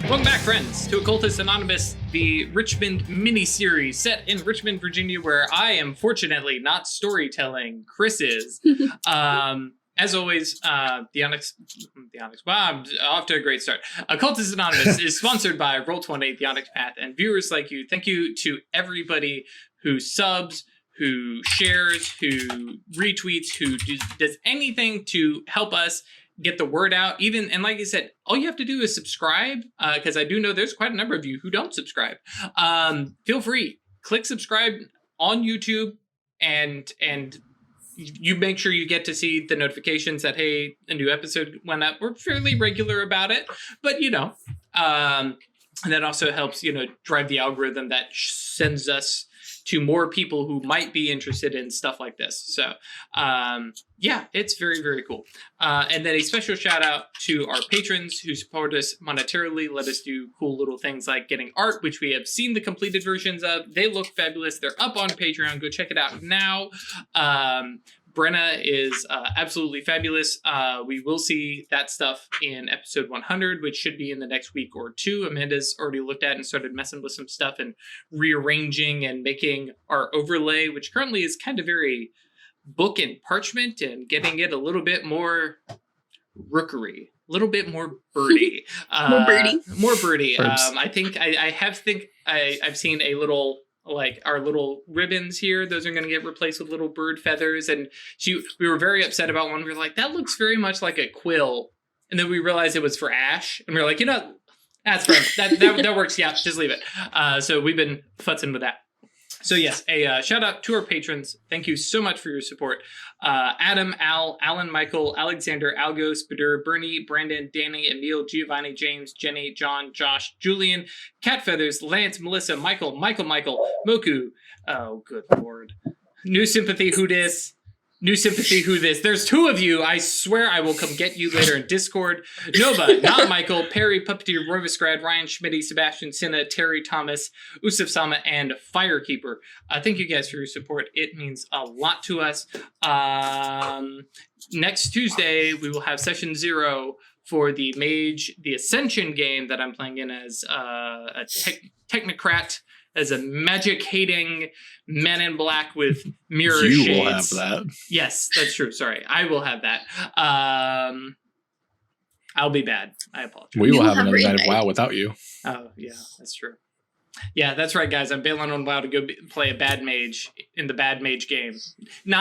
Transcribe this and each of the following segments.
Welcome back, friends, to Occultists Anonymous, the Richmond mini-series set in Richmond, Virginia, where I am fortunately not storytelling. Chris is. As always, wow, I'm off to a great start. Occultists Anonymous is sponsored by Roll20, the Onyx Path, and viewers like you. Thank you to everybody who subs, who shares, who retweets, who does anything to help us get the word out. And like I said, all you have to do is subscribe, because I do know there's quite a number of you who don't subscribe. Feel free, click subscribe on YouTube, and you make sure you get to see the notifications that, hey, a new episode went up. We're fairly regular about it, but and that also helps, drive the algorithm that sends us to more people who might be interested in stuff like this. So, yeah, it's very, very cool. And then a special shout out to our patrons who support us monetarily, let us do cool little things like getting art, which we have seen the completed versions of. They look fabulous. They're up on Patreon. Go check it out now. Brenna is absolutely fabulous. We will see that stuff in episode 100, which should be in the next week or two. Amanda's already looked at and started messing with some stuff and rearranging and making our overlay, which currently is kind of very book and parchment, and getting it a little bit more rookery, a little bit more birdie. More birdie. I think I've seen a little, like our little ribbons here, those are going to get replaced with little bird feathers. And we were very upset about one. We were like, that looks very much like a quill. And then we realized it was for Ash. And we were like, that's fine. That works. Yeah, just leave it. So we've been futzing with that. So yes, a shout out to our patrons. Thank you so much for your support. Adam, Al, Alan, Michael, Alexander, Algos, Badur, Bernie, Brandon, Danny, Emil, Giovanni, James, Jenny, John, Josh, Julian, Cat Feathers, Lance, Melissa, Michael, Moku. Oh, good Lord. New Sympathy, who dis? New Sympathy, who this? There's two of you. I swear I will come get you later in Discord. Nova, Not Michael, Perry, Puppeteer, Rovisgrad, Ryan Schmitty, Sebastian Sinna, Terry Thomas, Usuf Sama, and Firekeeper. Thank you guys for your support. It means a lot to us. Next Tuesday, we will have session 0 for the Mage, the Ascension game that I'm playing in as a technocrat, as a magic-hating man in black with mirror shades. You will have that. Yes, that's true. Sorry, I will have that. I'll be bad. I apologize. We will have another night of WoW without you. Oh, yeah, that's true. Yeah, that's right, guys. I'm bailing on WoW to go play a bad mage in the bad mage game. We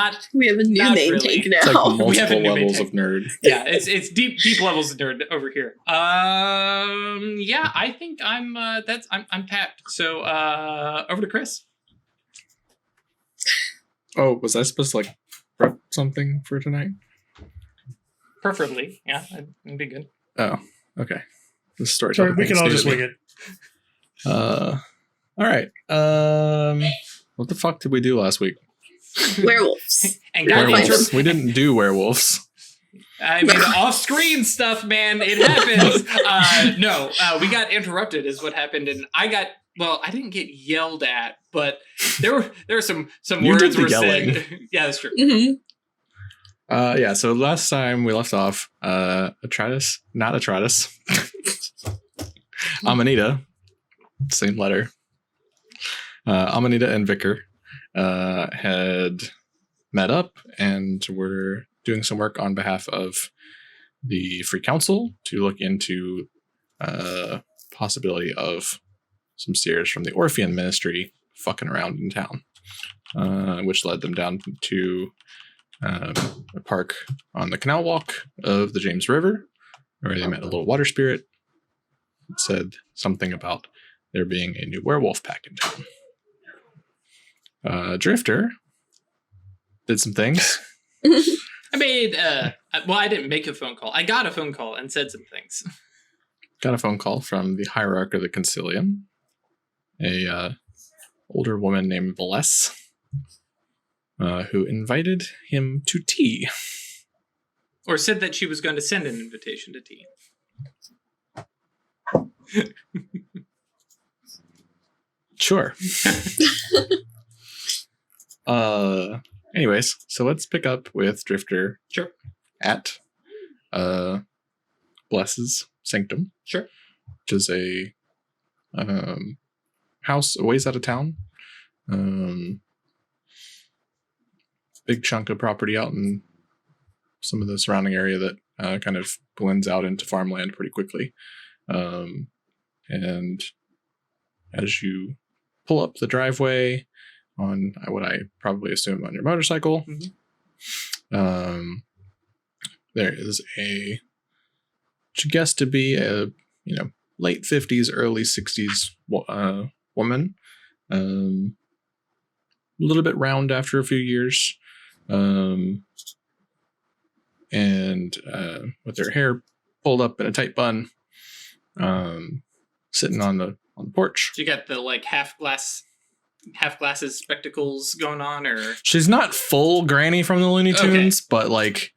have a new name tag now. It's like multiple levels of nerd. Yeah, it's deep levels of nerd over here. Yeah, I think I'm tapped. So over to Chris. Oh, was I supposed to prep something for tonight? Preferably, yeah, that'd be good. Oh, okay. The story. Sorry, we can all just wing it. All right. What the fuck did we do last week? Werewolves. And werewolves. We didn't do werewolves. I mean, off-screen stuff, man. It happens. No, we got interrupted is what happened. And I didn't get yelled at, but there were some words were said. Yeah, that's true. Mm-hmm. Yeah, so last time we left off, Atratus, Amanita, same letter. Amanita and Vicar had met up and were doing some work on behalf of the Free Council to look into possibility of some seers from the Orphean Ministry fucking around in town, which led them down to a park on the canal walk of the James River, where they met a little water spirit. It said something about there being a new werewolf pack in town. Drifter did some things. I made, I didn't make a phone call. I got a phone call and said some things. Got a phone call from the Hierarch of the Consilium, a older woman named Bless, who invited him to tea. Or said that she was going to send an invitation to tea. Sure. Anyways, so let's pick up with Drifter. Sure. At Bless's sanctum. Sure. which is a house a ways out of town. Big chunk of property out in some of the surrounding area that kind of blends out into farmland pretty quickly. And as you pull up the driveway on what I probably assume on your motorcycle, there is a, what you guess to be a, late 50s, early 60s woman. A little bit round after a few years. And with her hair pulled up in a tight bun, sitting on the porch. You got the like half glasses spectacles going on, or she's not full Granny from the Looney Tunes, but like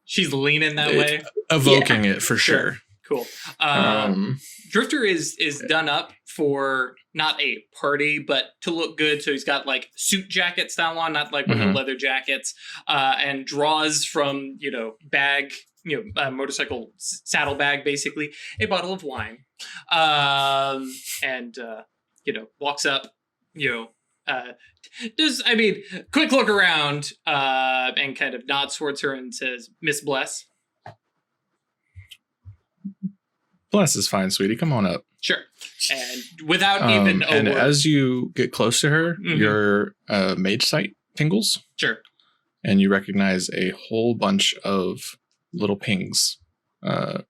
she's leaning that way, evoking it for sure. Cool. Drifter is done up for not a party, but to look good. So he's got like suit jacket style on, not like with the leather jackets, and draws from bag, motorcycle saddle bag, basically a bottle of wine, and walks up, quick look around, and kind of nods towards her and says, "Miss Bless." Bless is fine, sweetie. Come on up. Sure. And without even a and word. as you get close to her, your mage sight tingles. Sure. And you recognize a whole bunch of little pings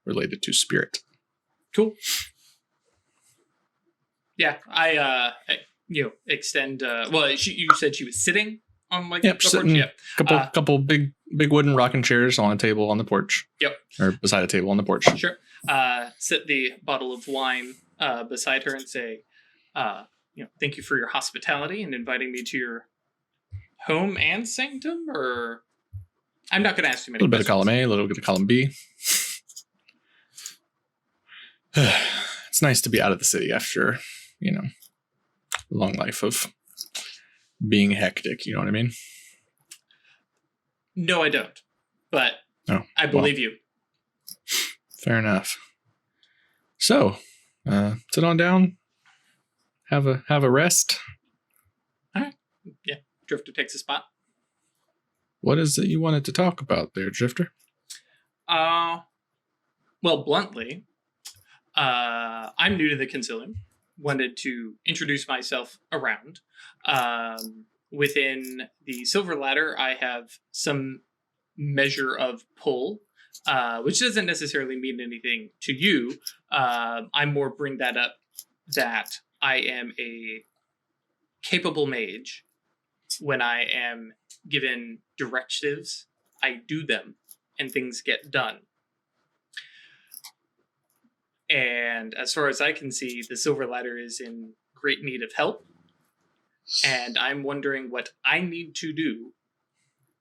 related to spirit. Cool. Yeah, I extend. You said she was sitting on like the sitting. porch. Yep. Couple big wooden rocking chairs on a table on the porch. Yep. Or beside a table on the porch. Sure. Sit the bottle of wine beside her and say, thank you for your hospitality and inviting me to your home and sanctum. Or I'm not going to ask too many. A little bit of column A, a little bit of column B. It's nice to be out of the city after, a long life of being hectic. You know what I mean? No, I don't. But I believe you. Fair enough. So, sit on down. Have a rest. All right. Yeah. Drifter takes a spot. What is it you wanted to talk about there, Drifter? Well, bluntly, I'm new to the Consilium. Wanted to introduce myself around. Within the Silver Ladder, I have some measure of pull, which doesn't necessarily mean anything to you. I more bring that up that I am a capable mage. When I am given directives, I do them, and things get done. And as far as I can see, the Silver Ladder is in great need of help. And I'm wondering what I need to do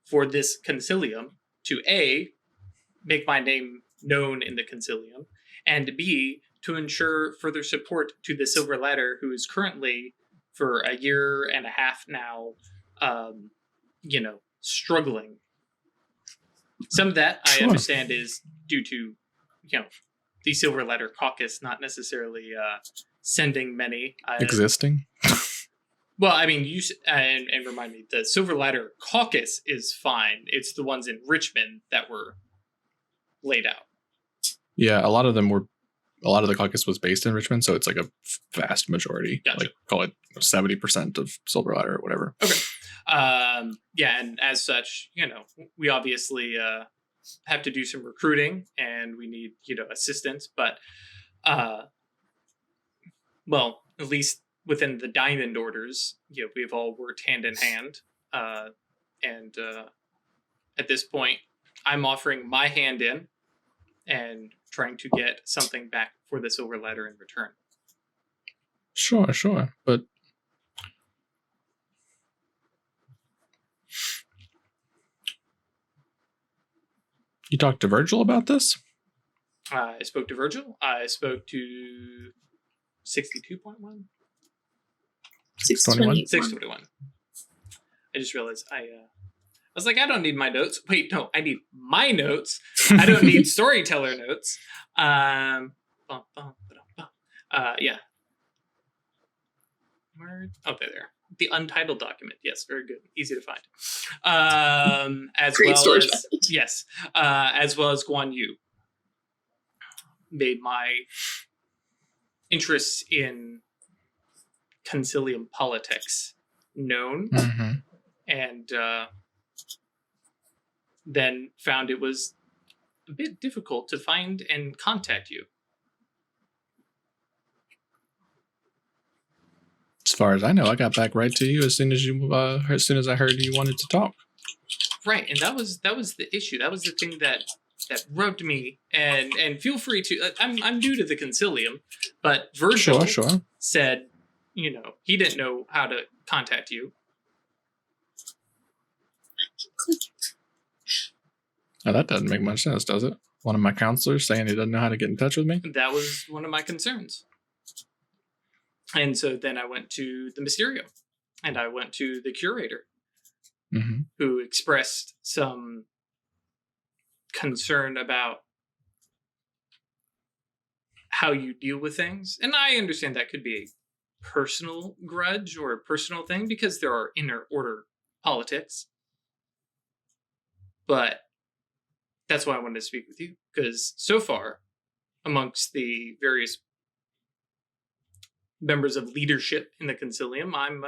for this Consilium to A, make my name known in the Consilium, and B, to ensure further support to the Silver Ladder, who is currently, for a year and a half now, struggling. Some of that I understand is due to, the Silver Ladder caucus not necessarily sending many. Existing? Well, I mean, and remind me, the Silver Ladder caucus is fine. It's the ones in Richmond that were laid out. Yeah, a lot of the caucus was based in Richmond, so it's like a vast majority. Gotcha. Like call it 70% of Silver Ladder or whatever. Okay. And as such, we obviously have to do some recruiting, and we need, assistance. But, at least within the Diamond Orders, we've all worked hand in hand. And at this point, I'm offering my hand in and trying to get something back for the Silver Ladder in return. Sure. But you talked to Virgil about this? I spoke to Virgil. I spoke to 62.1. 621. I just realized I was like, I don't need my notes. Wait, no, I need my notes. I don't need storyteller notes. Yeah. Where? Oh, there. The untitled document. Yes, very good. Easy to find. As Great well storage as method. yes, as well as Guan Yu made my interests in Consilium politics known, and then found it was a bit difficult to find and contact you. As far as I know, I got back right to you as soon as I heard you wanted to talk. Right, and that was the issue. That was the thing that rubbed me. And feel free to. I'm new to the Consilium, but Virgil said, he didn't know how to contact you. Now that doesn't make much sense, does it? One of my counselors saying he doesn't know how to get in touch with me? That was one of my concerns. And so then I went to the Mysterio, and I went to the curator, who expressed some concern about how you deal with things. And I understand that could be a personal grudge or a personal thing because there are inner order politics. But that's why I wanted to speak with you, because so far, amongst the various members of leadership in the Consilium, I'm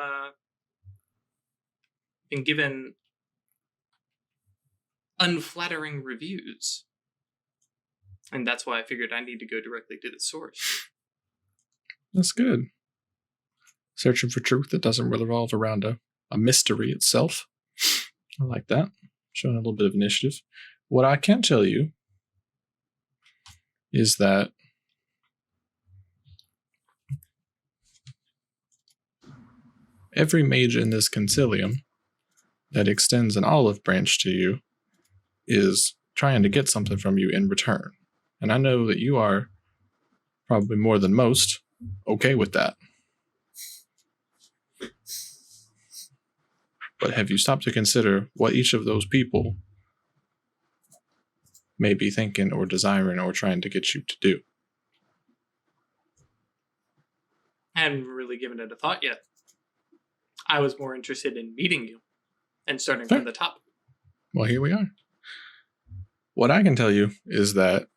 been given unflattering reviews. And that's why I figured I need to go directly to the source. That's good. Searching for truth that doesn't revolve around a mystery itself. I like that. Showing a little bit of initiative. What I can tell you is that every mage in this Consilium that extends an olive branch to you is trying to get something from you in return. And I know that you are, probably more than most, okay with that. But have you stopped to consider what each of those people may be thinking or desiring or trying to get you to do? I haven't really given it a thought yet. I was more interested in meeting you and starting from the top. Well, here we are. What I can tell you is that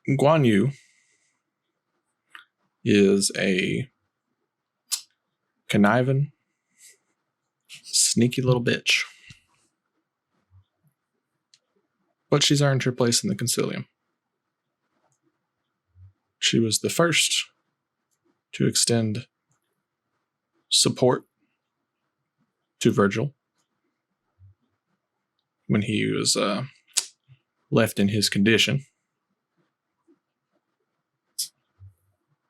Guan Yu is a conniving, sneaky little bitch. But she's earned her place in the Consilium. She was the first to extend support to Virgil when he was left in his condition.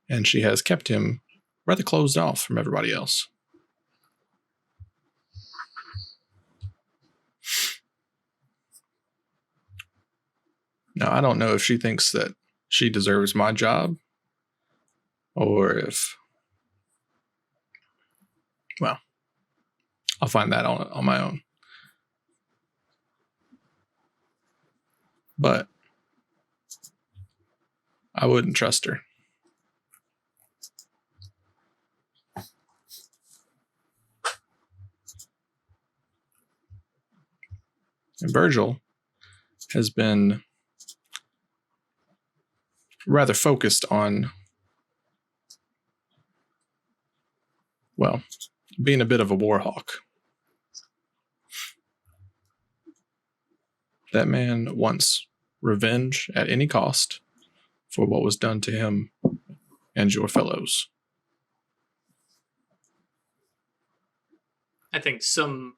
And she has kept him rather closed off from everybody else. Now, I don't know if she thinks that she deserves my job or if, well, I'll find that on my own. But I wouldn't trust her. And Virgil has been rather focused on, well, being a bit of a war hawk. That man wants revenge at any cost for what was done to him and your fellows. I think some,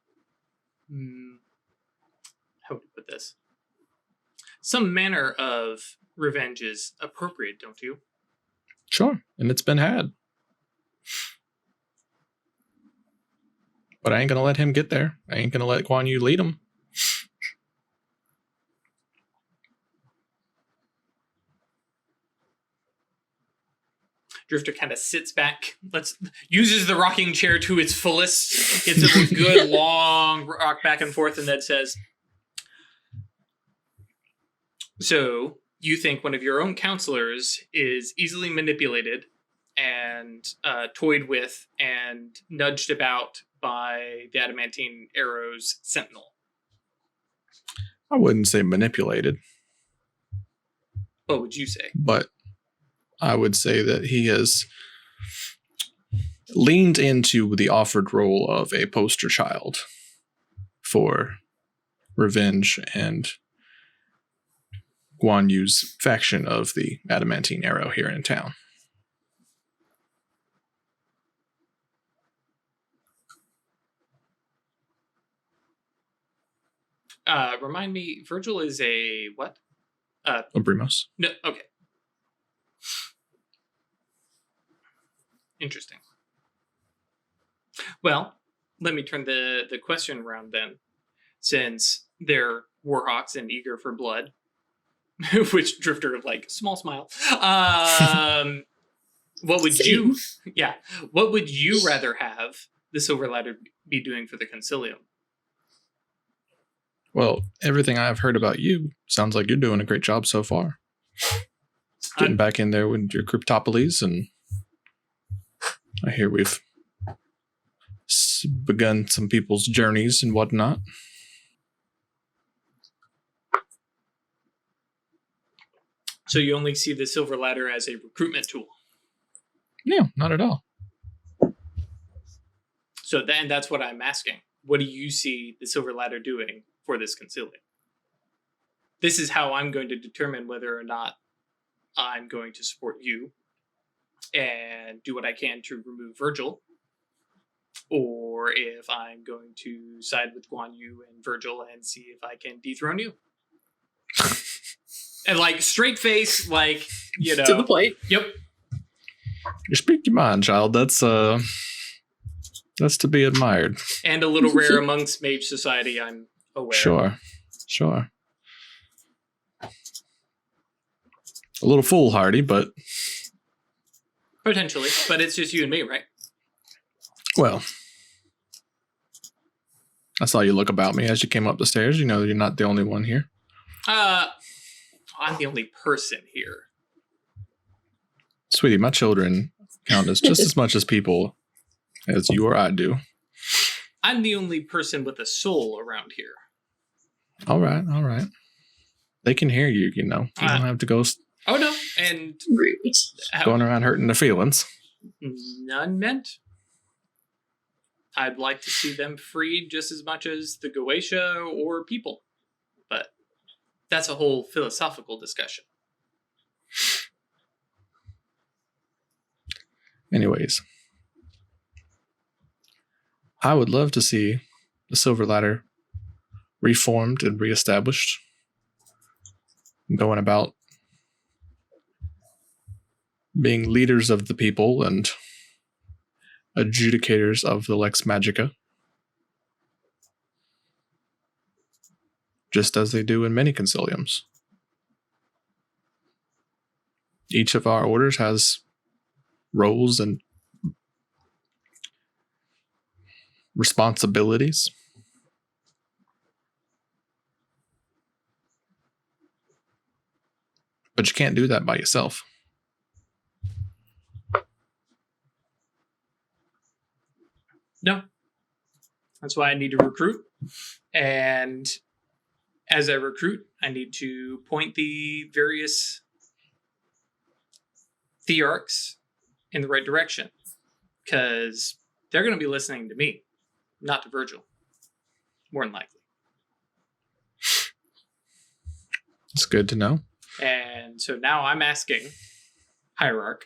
how would you put this? Some manner of revenge is appropriate, don't you? Sure, and it's been had. But I ain't gonna let him get there. I ain't gonna let Guan Yu lead him. Drifter kind of sits back, uses the rocking chair to its fullest, gets a good long rock back and forth, and then says, "So, you think one of your own counselors is easily manipulated and toyed with and nudged about by the adamantine arrow's sentinel. I wouldn't say manipulated. What would you say? But I would say that he has leaned into the offered role of a poster child for revenge and Guan Yu's faction of the adamantine arrow here in town. Remind me, Virgil is a what? Obrimos. No, okay. Interesting. Well, let me turn the question around then. Since they're warhawks and eager for blood, which Drifter, like, small smile. What would you... Yeah. What would you rather have the Silver Ladder be doing for the Consilium? Well, everything I've heard about you sounds like you're doing a great job so far. Getting back in there with your cryptopolies, and I hear we've begun some people's journeys and whatnot. So you only see the Silver Ladder as a recruitment tool? No, not at all. So then that's what I'm asking. What do you see the Silver Ladder doing for this Consilium? This is how I'm going to determine whether or not I'm going to support you and do what I can to remove Virgil, or if I'm going to side with Guan Yu and Virgil and see if I can dethrone you. And, like, straight face, like, you know. To the point. Yep. You speak your mind, child. That's to be admired. And a little rare amongst Mage Society, I'm aware. Sure. A little foolhardy, but... Potentially, but it's just you and me, right? Well, I saw you look about me as you came up the stairs. You know you're not the only one here. I'm the only person here. Sweetie, my children count as just as much as people as you or I do. I'm the only person with a soul around here. All right. They can hear you, you know. You don't have to go Oh, no. And rude. Going around hurting their feelings. None meant. I'd like to see them freed just as much as the Goetia or people. But that's a whole philosophical discussion. Anyways, I would love to see the Silver Ladder reformed and reestablished, going about being leaders of the people and adjudicators of the Lex Magica, just as they do in many consiliums. Each of our orders has roles and responsibilities. But you can't do that by yourself. No. That's why I need to recruit. And as I recruit, I need to point the various Hierarchs in the right direction. Because they're going to be listening to me, not to Virgil. More than likely. It's good to know. And so now I'm asking Hierarch,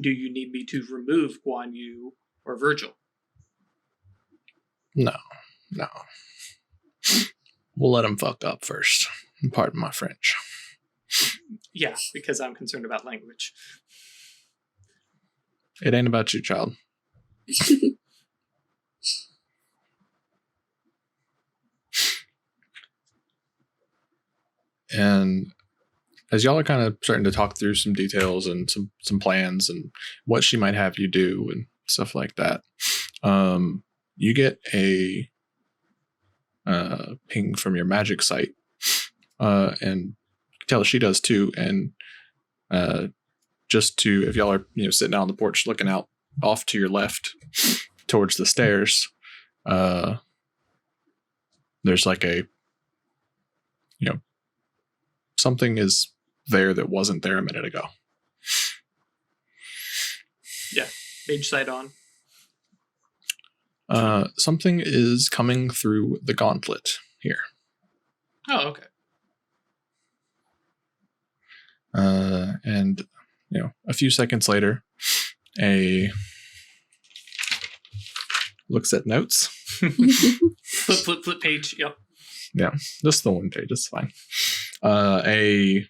do you need me to remove Guan Yu or Virgil? No. We'll let him fuck up first. Pardon my French. Yeah, because I'm concerned about language. It ain't about you, child. And as y'all are kind of starting to talk through some details and some plans and what she might have you do and stuff like that, you get a ping from your magic site, and tell she does too. And just to, if y'all are sitting out on the porch looking out off to your left towards the stairs, there's like a something is there that wasn't there a minute ago. Yeah, Mage sight on. Something is coming through the gauntlet here. Oh, okay. And a few seconds later, looks at notes. flip page. Yep. Yeah, just the one page. It's fine. A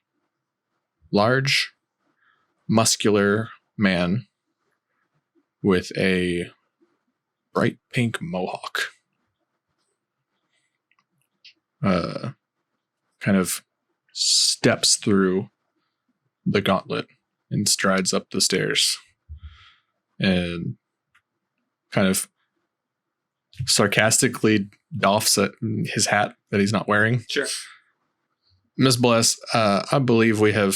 large, muscular man with a bright pink mohawk. Kind of steps through the gauntlet and strides up the stairs and kind of sarcastically doffs his hat that he's not wearing. Sure. Miss Bless, I believe we have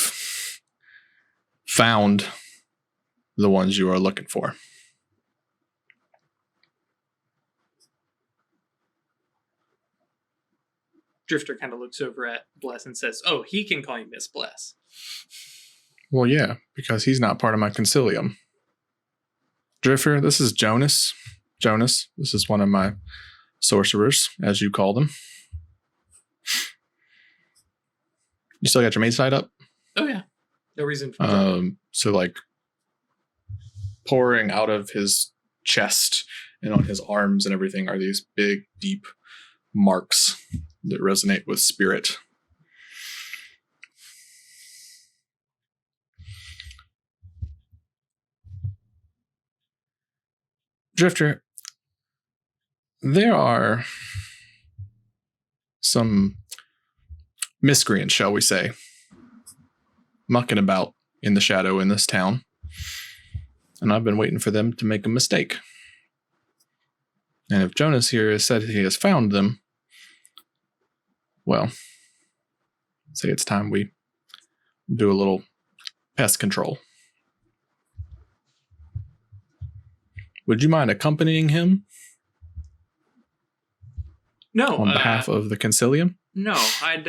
found the ones you are looking for. Drifter kind of looks over at Bless and says, "Oh, he can call you Miss Bless." Well, yeah, because he's not part of my Consilium. Drifter, this is Jonas. Jonas, this is one of my sorcerers, as you call them. You still got your mage side up? Oh, yeah. No reason for so, like, pouring out of his chest and on his arms and everything are these big, deep marks that resonate with spirit. Drifter, there are some miscreants, shall we say, mucking about in the shadow in this town. And I've been waiting for them to make a mistake. And if Jonas here has said he has found them, well, say it's time we do a little pest control. Would you mind accompanying him? No. On behalf of the Consilium? No, I'd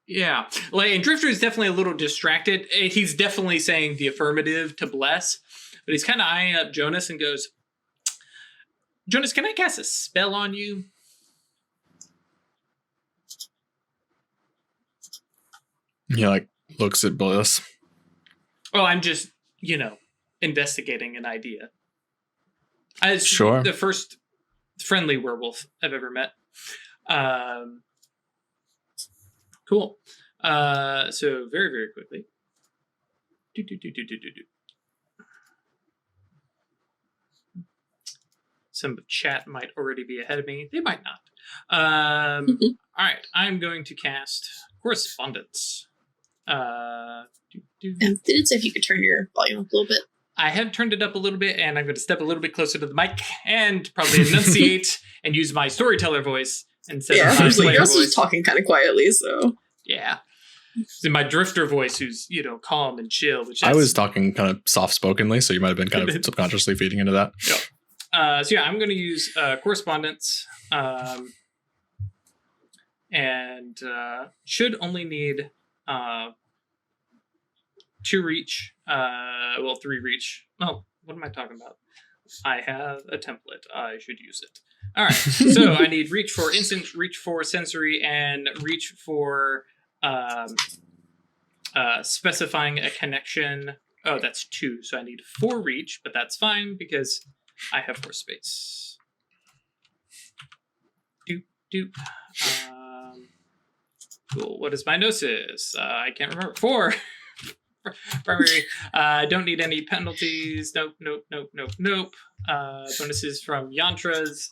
yeah. Like, and Drifter is definitely a little distracted. He's definitely saying the affirmative to Bless, but he's kind of eyeing up Jonas and goes, "Jonas, can I cast a spell on you?" He looks at Bliss. Oh, I'm just, investigating an idea. Sure. The first friendly werewolf I've ever met. Cool. So very, very quickly. Some chat might already be ahead of me. They might not. All right. I'm going to cast Correspondence. Did it say if you could turn your volume up a little bit? I have turned it up a little bit, and I'm going to step a little bit closer to the mic and probably enunciate and use my storyteller voice instead of my player Gus voice. was talking kind of quietly, so Yeah. In my drifter voice, who's, calm and chill. Which I was talking kind of soft-spokenly, so you might have been kind of subconsciously feeding into that. Yep. I'm going to use Correspondence, and should only need 2 reach, 3 reach. Oh, what am I talking about? I have a template. I should use it. All right. So I need reach for instant, reach for sensory, and reach for specifying a connection. Oh, that's 2. So I need 4 reach, but that's fine because I have 4 space. Doop. Cool. What is my gnosis? I can't remember. 4. Primary. Don't need any penalties. Nope. Bonuses from yantras.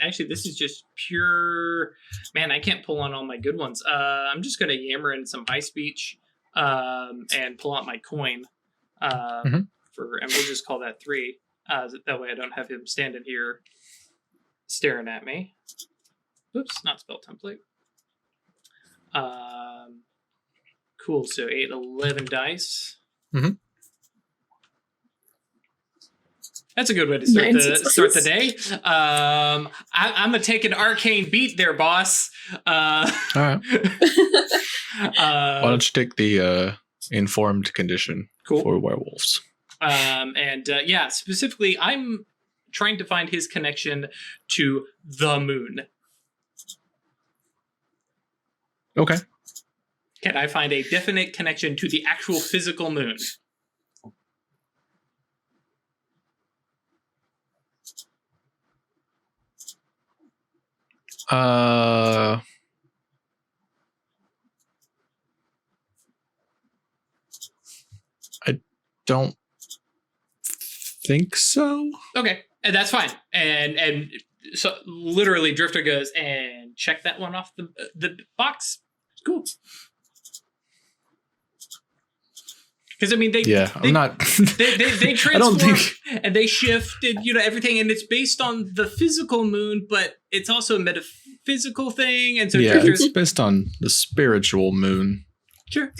Actually, this is just pure. Man, I can't pull on all my good ones. I'm just gonna yammer in some high speech, and pull out my coin. And we'll just call that 3. That way, I don't have him standing here staring at me. Oops, not spell template. Cool. So 8, 11 dice. Mhm. That's a good way to 9 start the successes. day. I'm gonna take an arcane beat there, boss. All right. Why don't you take the informed condition Cool. for werewolves? Specifically, I'm trying to find his connection to the moon. Okay. Can I find a definite connection to the actual physical moon? I don't think so. Okay, and that's fine. And so literally, Drifter goes and check that one off the box. Cool. Because I mean, I'm not. they transform I don't think. and they shift and everything, and it's based on the physical moon, but it's also a metaphysical thing, and so Yeah, Drifter's it's based on the spiritual moon. sure.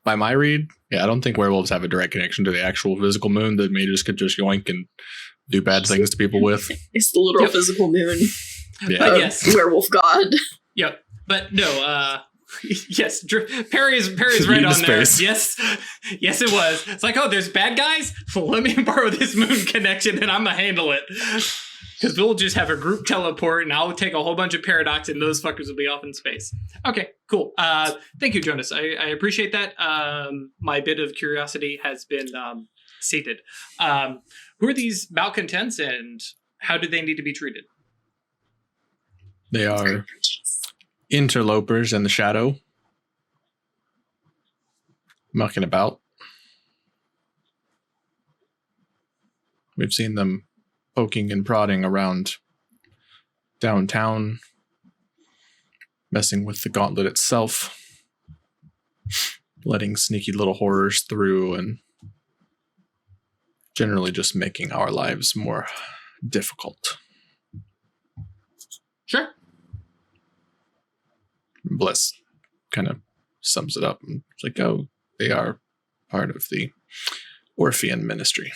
By my read, I don't think werewolves have a direct connection to the actual physical moon that mages could just yoink and do bad things to people with. It's the literal Yep. physical moon. Yeah. But of yes. Werewolf god. Yep, but no. Yes, Perry's right Eat on the there. space. Yes, it was. It's like, oh, there's bad guys. Well, let me borrow this moon connection, and I'm gonna handle it. Because we'll just have a group teleport, and I'll take a whole bunch of paradox, and those fuckers will be off in space. Okay, cool. Thank you, Jonas. I appreciate that. My bit of curiosity has been sated. Who are these malcontents, and how do they need to be treated? They are interlopers in the shadow, mucking about. We've seen them poking and prodding around downtown, messing with the gauntlet itself, letting sneaky little horrors through, and generally just making our lives more difficult. Sure. Bless kind of sums it up. It's like, oh, they are part of the Orphean ministry.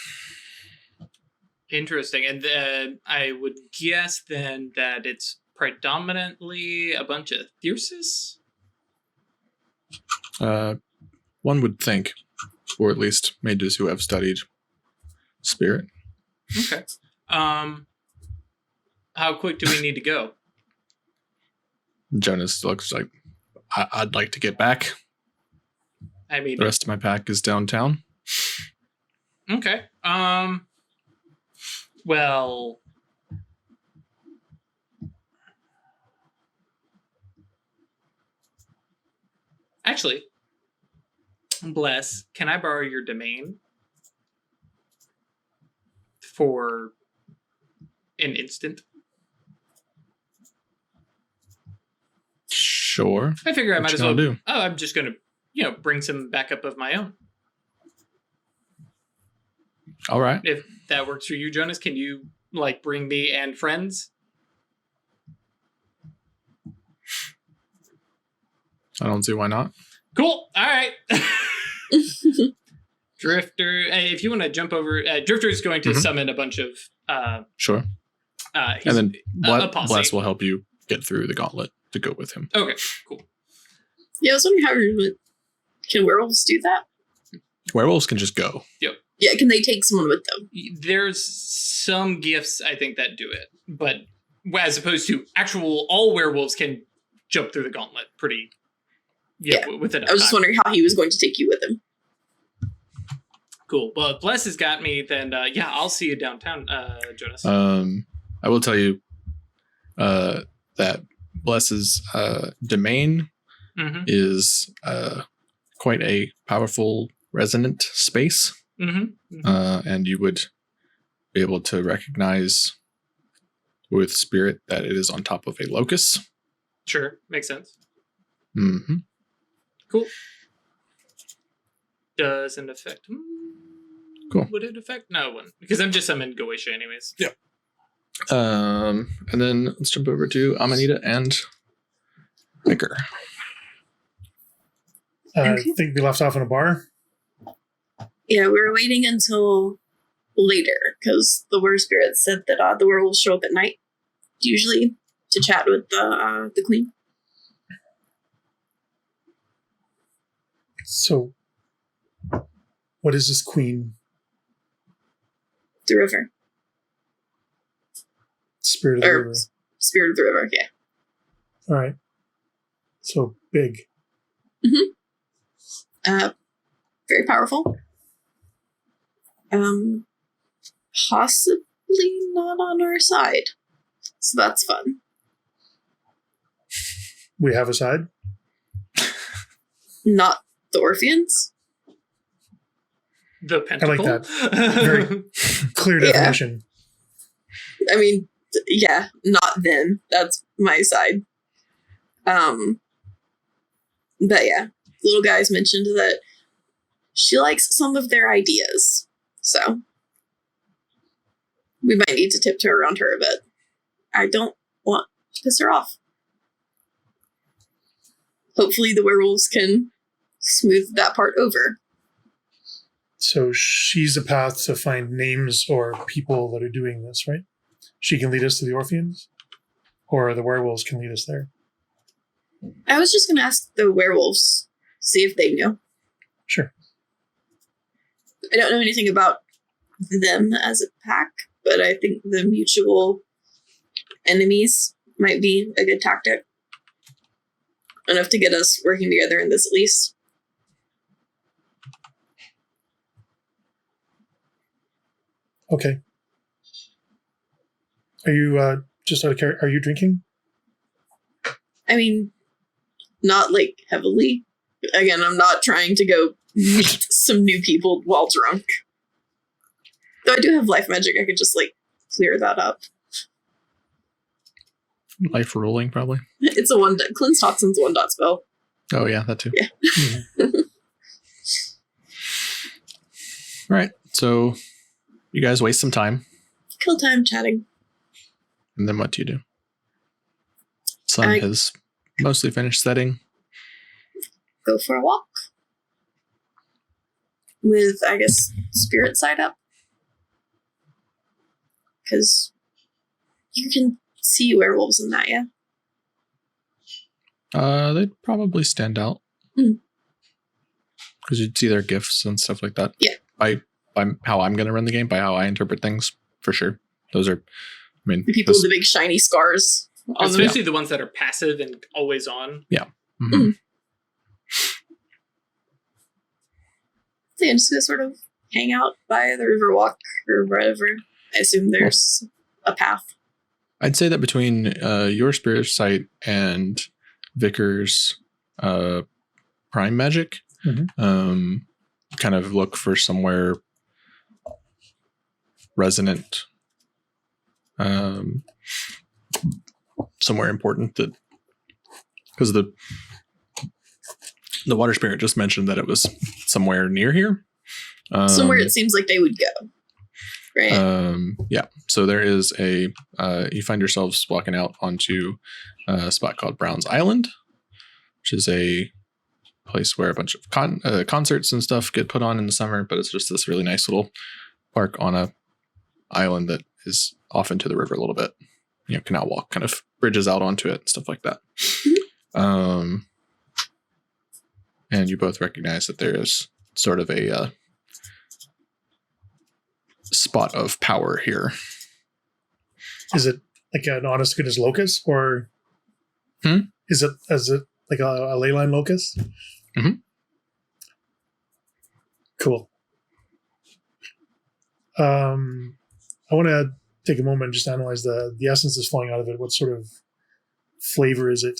Interesting. And I would guess then that it's predominantly a bunch of Thyrsus? One would think, or at least mages who have studied spirit. Okay. How quick do we need to go? Jonas looks like, I'd like to get back. I mean, The rest of my pack is downtown. okay. Well, actually, Bless, can I borrow your domain for an instant? Sure. I figure I What might you as well gonna do? Oh, I'm just gonna, bring some backup of my own. All right. If that works for you, Jonas, can you bring me and friends? I don't see why not. Cool. All right. Drifter, if you want to jump over, Drifter is going to summon a bunch of. Sure. And And then a posse. Bless will help you get through the gauntlet to go with him. Okay, cool. Yeah, I was wondering can werewolves do that? Werewolves can just go. Yeah, can they take someone with them? There's some gifts I think that do it, but as opposed to all werewolves can jump through the gauntlet pretty. With enough I was just time. wondering how he was going to take you with him. Cool. Well, if Bless has got me, then I'll see you downtown, Jonas. I will tell you that Bless's domain is quite a powerful resonant space. And you would be able to recognize with spirit that it is on top of a locus. Sure, makes sense. Mm-hmm. Cool. Doesn't affect. Cool. Would it affect? No, it wouldn't. Because I'm just summoned Goetia anyways. Yeah. And then let's jump over to Amanita and Vicar. I Okay. think we left off in a bar. Yeah, we were waiting until later because the were spirits said that the werewolves show up at night, usually to chat with the queen. So, what is this queen? The river. Spirit of the Or river. Spirit of the river, yeah. All right. So big. Very powerful. Possibly not on our side. So that's fun. We have a side. Not the Orpheans. The pentacle. like that. Very clear Yeah. definition. I mean, yeah, not them. That's my side. But yeah, little guys mentioned that she likes some of their ideas. So we might need to tiptoe around her a bit. I don't want to piss her off. Hopefully the werewolves can smooth that part over. So she's a path to find names or people that are doing this, right? She can lead us to the Orpheans? Or the werewolves can lead us there? I was just going to ask the werewolves, see if they knew. Sure. I don't know anything about them as a pack, but I think the mutual enemies might be a good tactic. Enough to get us working together in this at least. Okay. Are you, just out of care, are you drinking? I mean, not like heavily. Again, I'm not trying to go meet some new people while drunk. Though I do have life magic, I could just like clear that up. Life rolling, probably. It's a one. Cleanse Toxin's a 1-dot spell. Oh, yeah, that too. Yeah. All right. So you guys waste some time. Kill time chatting. And then what do you do? Sun has mostly finished setting. Go for a walk. With, I guess, spirit side up. Because you can see werewolves in that, yeah? They'd probably stand out. Mm. Because you'd see their gifts and stuff like that. Yeah. By how I'm going to run the game, by how I interpret things, for sure. Those are, I mean... The people with the big shiny scars on them. Especially the ones that are passive and always on. Yeah. Mm-hmm. Mm. So yeah, just gonna sort of hang out by the river walk or wherever. I assume there's a path. I'd say that between your spirit sight and Vicar's prime magic, kind of look for somewhere resonant, somewhere important, that because the water spirit just mentioned that it was somewhere near here. Somewhere it seems like they would go. Right. Yeah. So there is a, you find yourselves walking out onto a spot called Brown's Island, which is a place where a bunch of concerts and stuff get put on in the summer, but it's just this really nice little park on a island that is off into the river a little bit. You know, canal walk kind of bridges out onto it and stuff like that. And you both recognize that there is sort of a spot of power here. Is it like an honest to goodness locus, or is it like a ley line locus? Mm-hmm. Cool. I want to take a moment and just analyze the essence that's flowing out of it. What sort of flavor is it?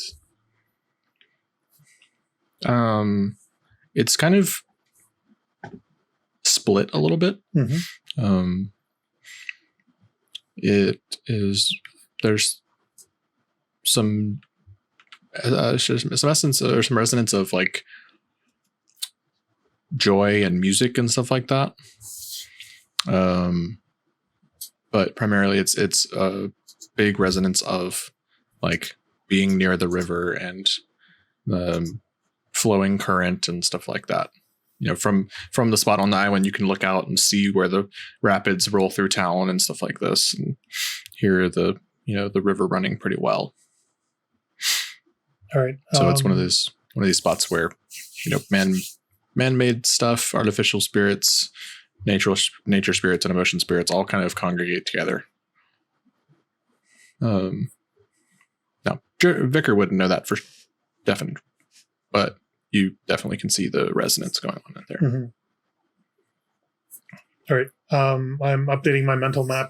It's kind of split a little bit. It is, there's some essence or some resonance of like joy and music and stuff like that. But primarily it's a big resonance of like being near the river and flowing current and stuff like that. From the spot on the island, you can look out and see where the rapids roll through town and stuff like this, and hear the river running pretty well. All right. So it's one of these spots where man-made stuff, artificial spirits, nature spirits, and emotion spirits all kind of congregate together. No, Vicar wouldn't know that for definite, but you definitely can see the resonance going on in there. Mm-hmm. All right. I'm updating my mental map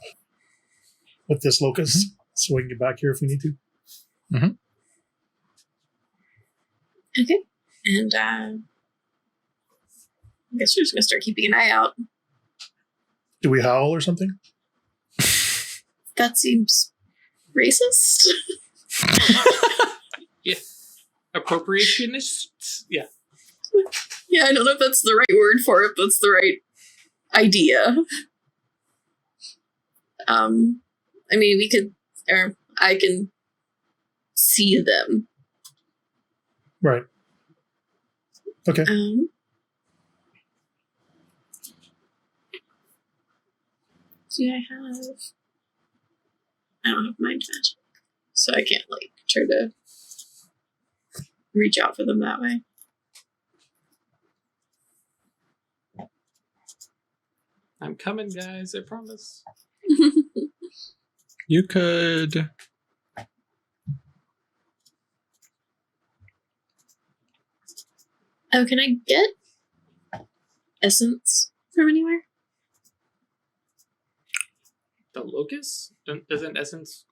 with this locus, so we can get back here if we need to. Mm-hmm. Okay. And I guess we're just going to start keeping an eye out. Do we howl or something? That seems racist. Yeah. Appropriationists? Yeah. Yeah, I don't know if that's the right word for it, but it's the right idea. I mean, we could, or I can see them. Right. Okay. Do I don't have mind magic, so I can't try to reach out for them that way. I'm coming, guys, I promise. You could. Oh, can I get essence from anywhere? The Locus? Doesn't essence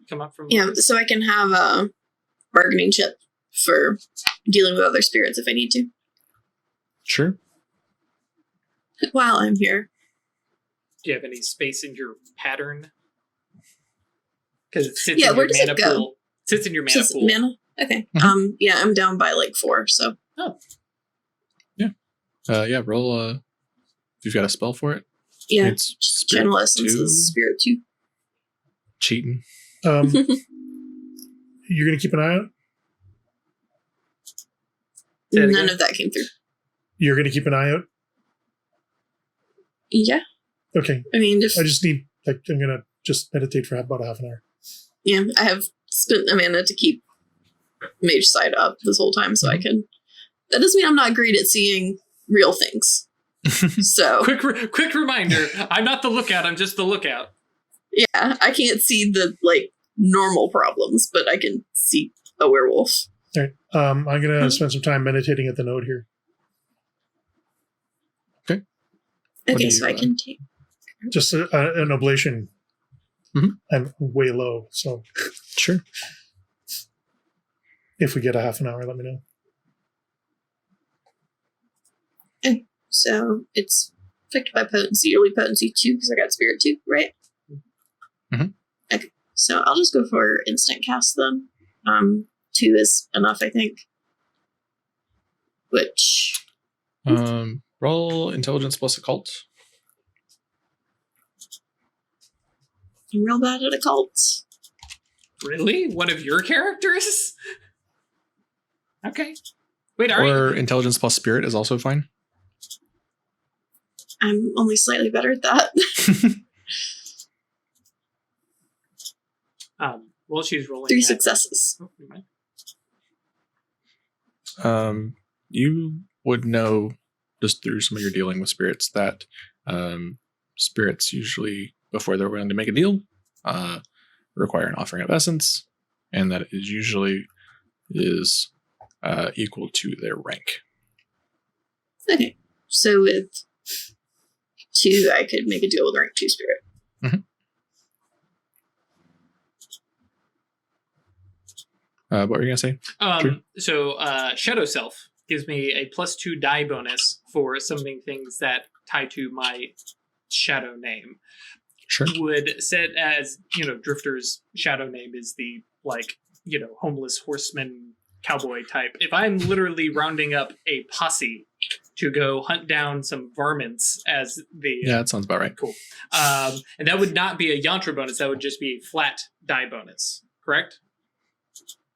come up from Yeah, Locus? so I can have a bargaining chip for dealing with other spirits if I need to. Sure. While I'm here. Do you have any space in your pattern? Because it sits Yeah, in where your does mana it go? pool. Sits in your mana Just pool. mana? Okay. Mhm. Yeah, I'm down by 4, so. Oh. Yeah, roll if you've got a spell for it. Yeah. It's spirit Channel essence 2. is spirit 2. Cheating. You're going to keep an eye out? Say it None again? of that came through. You're going to keep an eye out? Yeah. Okay. I mean, if I just need, I'm going to just meditate for about a half an hour. yeah, I have spent a mana to keep Mage side up this whole time, so I can. That doesn't mean I'm not great at seeing real things. So Quick reminder, I'm not the lookout, I'm just the lookout. yeah, I can't see the normal problems, but I can see a werewolf. All right. I'm going to spend some time meditating at the node here. What Okay, do so you, I can take. Just an oblation. Mhm. I'm way low, so Sure. if we get a half an hour, let me know. So it's affected by potency, early potency 2, because I got spirit 2, right? Mhm. Okay, so I'll just go for instant cast then. 2 is enough, I think. Which Roll intelligence plus occult. I'm real bad at occults. Really? One of your characters? Okay. Wait, are Or you? intelligence plus spirit is also fine. I'm only slightly better at that. Well, she's rolling 3 that. successes. Oh, never mind. You would know just through some of your dealing with spirits that spirits usually, before they're willing to make a deal, require an offering of essence, and that it usually is equal to their rank. Okay, so with 2, I could make a deal with rank 2 spirit. What were you gonna say? Sure. So Shadow Self gives me a +2 die bonus for summoning things that tie to my shadow name. Sure. Would set as, Drifter's shadow name is the, homeless horseman cowboy type. If I'm literally rounding up a posse to go hunt down some varmints as the... Yeah, that sounds about right. Cool. And that would not be a yantra bonus. That would just be a flat die bonus. Correct?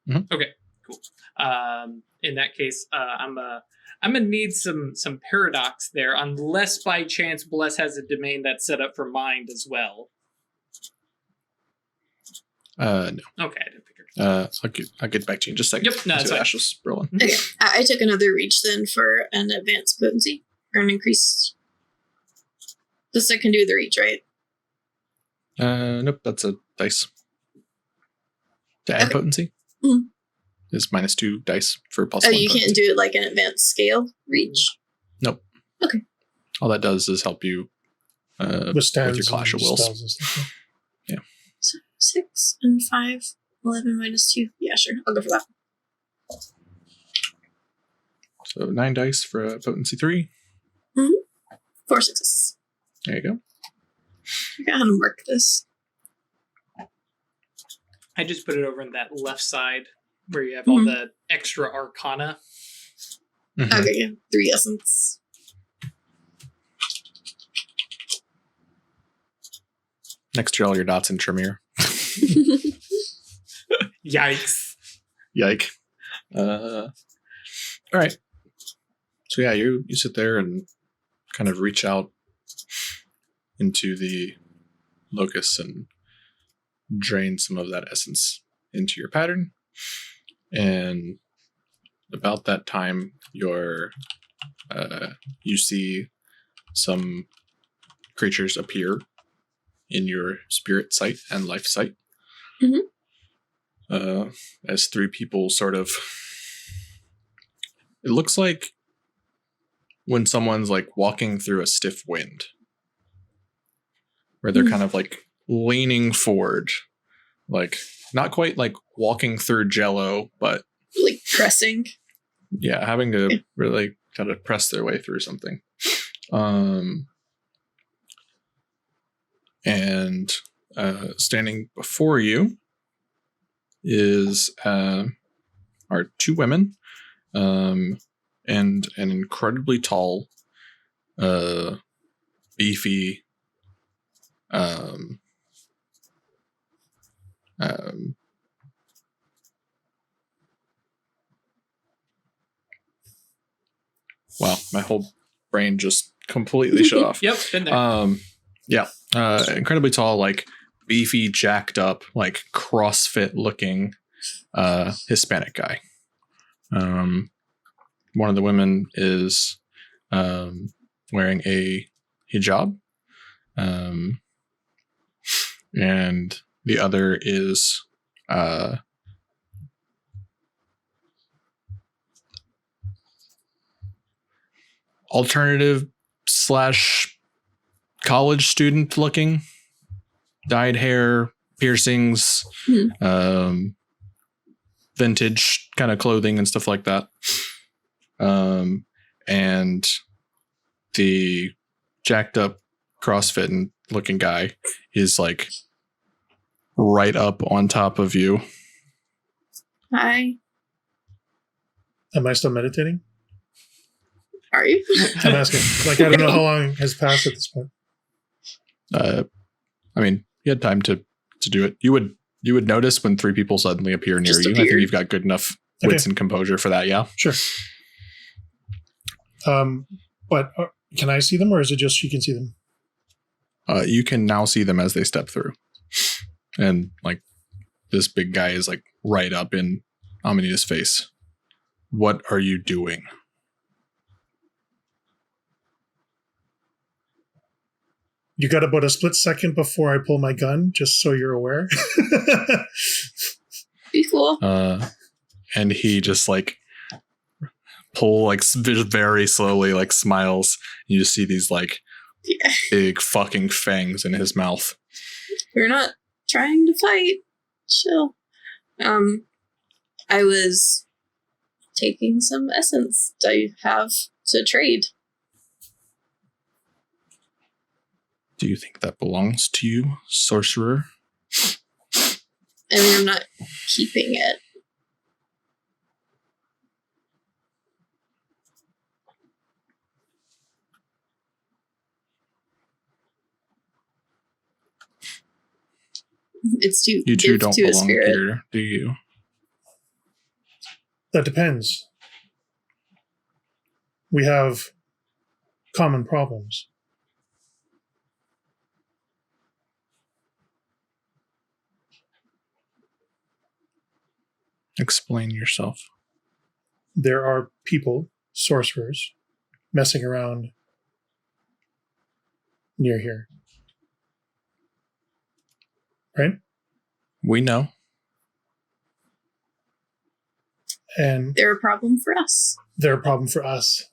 Mhm. Okay, cool. In that case, I'm gonna need some paradox there, unless by chance Bless has a domain that's set up for mind as well. No. Okay, I didn't figure. I'll get back to you in just a second. Yep, no, that's Until fine. Ash was rolling. Okay, I took another reach then for an advanced potency or an increased. This I can do the reach, right? Nope, that's a dice. To add Okay. potency Mhm. is -2 dice for plus Oh, 1 you potency. can't do it like an advanced scale reach. All that does is help you Withstands with your Clash of and Wills. spells and stuff. So 6 and 5, 11 -2. Yeah, sure. I'll go for that. So 9 dice for a potency 3. 4 successes. There you go. I forgot how to mark this. I just put it over on that left side where you have all the extra arcana. Mhm. Okay, yeah. 3 essence. Next to all your dots in Tremere. Yikes. Yike. All right. So yeah, you sit there and kind of reach out into the Locus and drain some of that essence into your pattern. And about that time, you see some creatures appear in your spirit sight and life sight. As 3 people sort of... It looks like when someone's like walking through a stiff wind, where they're kind of like leaning forward, like not quite like walking through jello, but Like pressing. yeah, having to really kind of press their way through something. And standing before you are 2 women, and an incredibly tall, beefy, wow, my whole brain just completely shut off. Yep, been there. Incredibly tall, like beefy, jacked up, like CrossFit looking Hispanic guy. One of the women is wearing a hijab, and the other is alternative / college student looking, dyed hair, piercings, vintage kind of clothing and stuff like that. And the jacked up CrossFit and looking guy is like right up on top of you. Hi. Am I still meditating? Are you? I'm asking. Like, I don't know how long has passed at this point. I mean, you had time to do it. You would notice when 3 people suddenly appear near Just you. I appeared. think you've got good enough wits and composure for that. Yeah. Sure. But can I see them, or is it just she can see them? You can now see them as they step through. And like this big guy is like right up in Amanita's face. What are you doing? You got about a split second before I pull my gun, just so you're aware. Be cool. And he just like very slowly, like smiles. You just see these like big fucking fangs in his mouth. We're not trying to fight. Chill. I was taking some essence I have to trade. Do you think that belongs to you, sorcerer? I mean, I'm not keeping it. It's to You two give don't to a belong spirit. here, do you? That depends. We have common problems. Explain yourself. There are people, sorcerers, messing around near here. Right? We know. And They're a problem for us. they're a problem for us.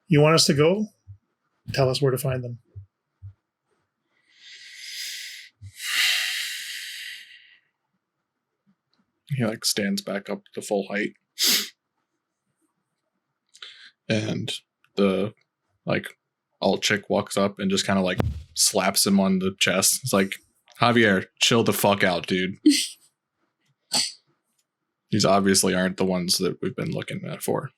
You want us to go? Tell us where to find them. He like stands back up to full height. And the like alt chick walks up and just kind of like slaps him on the chest. It's like, Javier, chill the fuck out, dude. These obviously aren't the ones that we've been looking at for.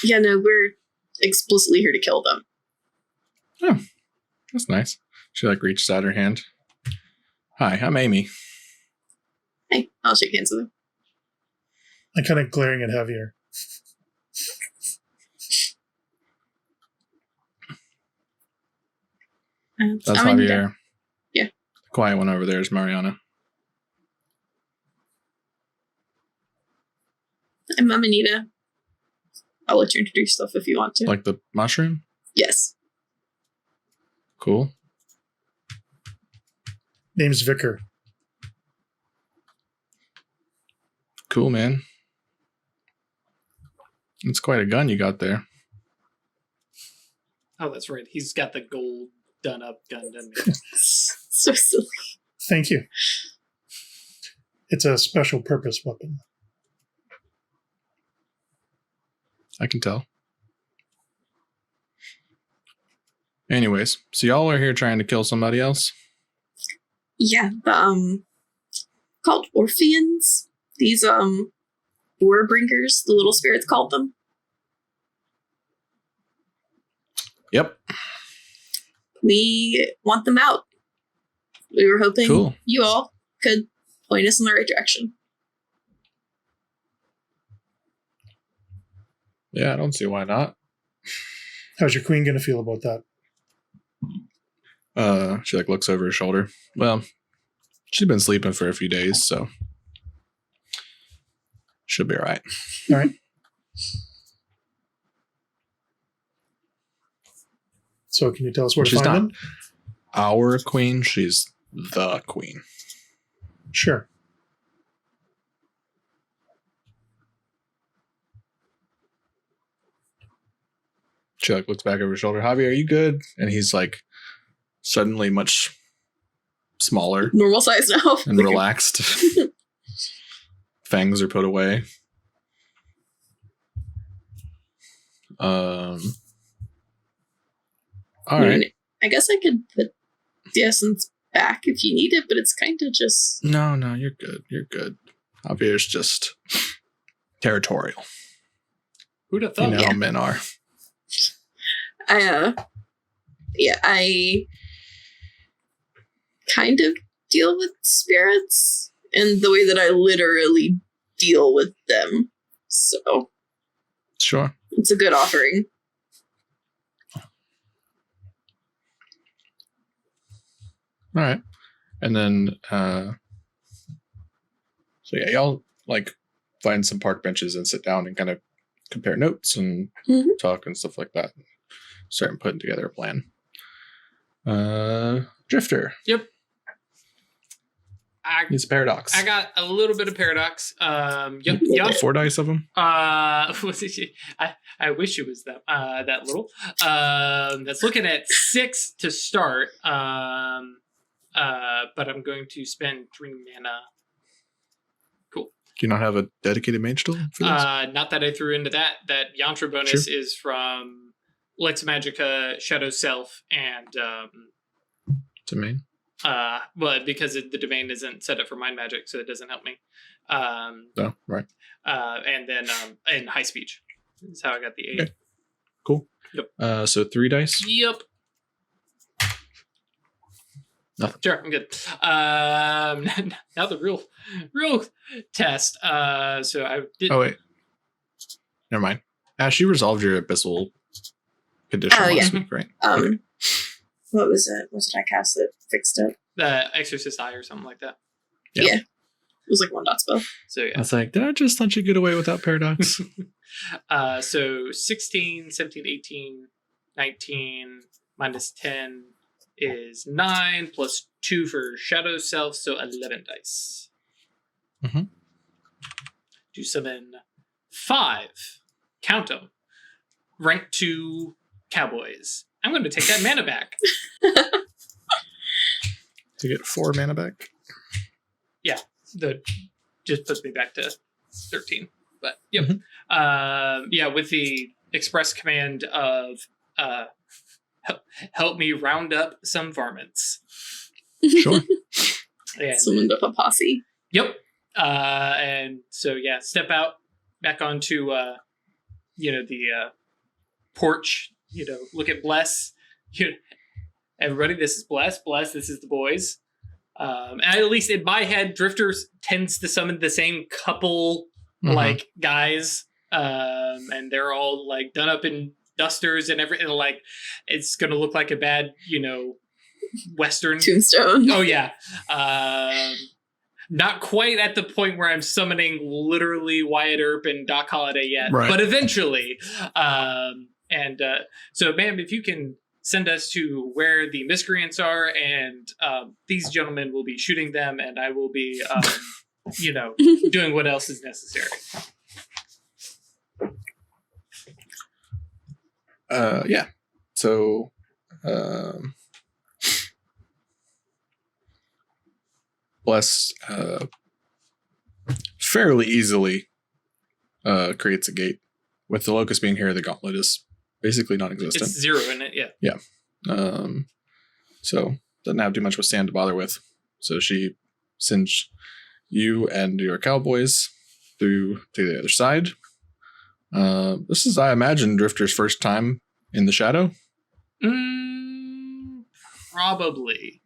Yeah, no, we're explicitly here to kill them. Oh, that's nice. She like reaches out her hand. Hi, I'm Amy. Hey, I'll shake hands with him. I'm kind of glaring at Javier. That's Amanita. Javier. Yeah. The quiet one over there is Mariana. I'm Amanita. I'll let you introduce yourself if you want to. Like the mushroom? Yes. Cool. Name's Vicar. Cool, man. It's quite a gun you got there. Oh, that's right. He's got the gold done up gun, doesn't he? So silly. Thank you. It's a special purpose weapon. I can tell. Anyways, so y'all are here trying to kill somebody else? Yeah, the called Orpheans. These war bringers, the little spirits called them. Yep. We want them out. We were hoping Cool. you all could point us in the right direction. Yeah, I don't see why not. How's your queen going to feel about that? She like looks over her shoulder. Well, she's been sleeping for a few days, so should be all right. All right. So can you tell us where to She's find not them? our queen, she's the queen. Sure. She like looks back over her shoulder. Javier, are you good? And he's like suddenly much smaller Normal size now. and relaxed. Fangs are put away. All right. I guess I could put the essence back if you need it, but it's kind of just... No, you're good. You're good. Javier's just territorial. Who'd have You thought? know how men are. I kind of deal with spirits in the way that I literally deal with them. So Sure. it's a good offering. All right. And then, so yeah, y'all like find some park benches and sit down and kind of compare notes and talk and stuff like that. Start putting together a plan. Drifter. Yep. He's a paradox. I got a little bit of paradox. Yep. 4 dice of them. I wish it was that little. That's looking at 6 to start. But I'm going to spend 3 mana. Cool. Do you not have a dedicated mage tool for this? Not that I threw into that. That Yantra bonus is from Lex Magica, Shadow Self, and Domain. well, because the domain isn't set up for mind magic, so it doesn't help me. Oh, right. And then in high speech is how I got the 8. Okay. Cool. Yep. So 3 dice. Yep. Nothing. Sure, I'm good. Now the real test. So I did. Oh wait, never mind. Ash, you resolved your abyssal condition Oh, last yeah. week, right? What was it? What did I cast that fixed it? The Exorcist Eye or something like that. Yeah. It was like 1 dot spell. So yeah. I was like, did I just let you get away without paradox? So 16, 17, 18, 19 minus 10 is 9 plus 2 for Shadow Self, so 11 dice. Mhm. To summon 5. Count them. Rank 2 cowboys. I'm going to take that mana back. To get 4 mana back. That just puts me back to 13. But yep. With the express command of help me round up some varmints. Sure. And, Summoned up a posse. yep. And so step out back onto the porch. Look at Bless. Everybody, this is Bless. Bless, this is the boys. And at least in my head, Drifters tends to summon the same couple guys, and they're all like done up in dusters and everything. Like it's gonna look like a bad, Western Tombstone. Oh yeah, not quite at the point where I'm summoning literally Wyatt Earp and Doc Holliday yet, Right. but eventually. So, ma'am, if you can send us to where the miscreants are, and these gentlemen will be shooting them, and I will be, doing what else is necessary. So, Bless fairly easily creates a gate. With the Locus being here, the gauntlet is basically non-existent. It's 0 in it, yeah. So doesn't have too much with sand to bother with. So she sends you and your cowboys through to the other side. This is, I imagine, Drifter's first time in the shadow. Probably.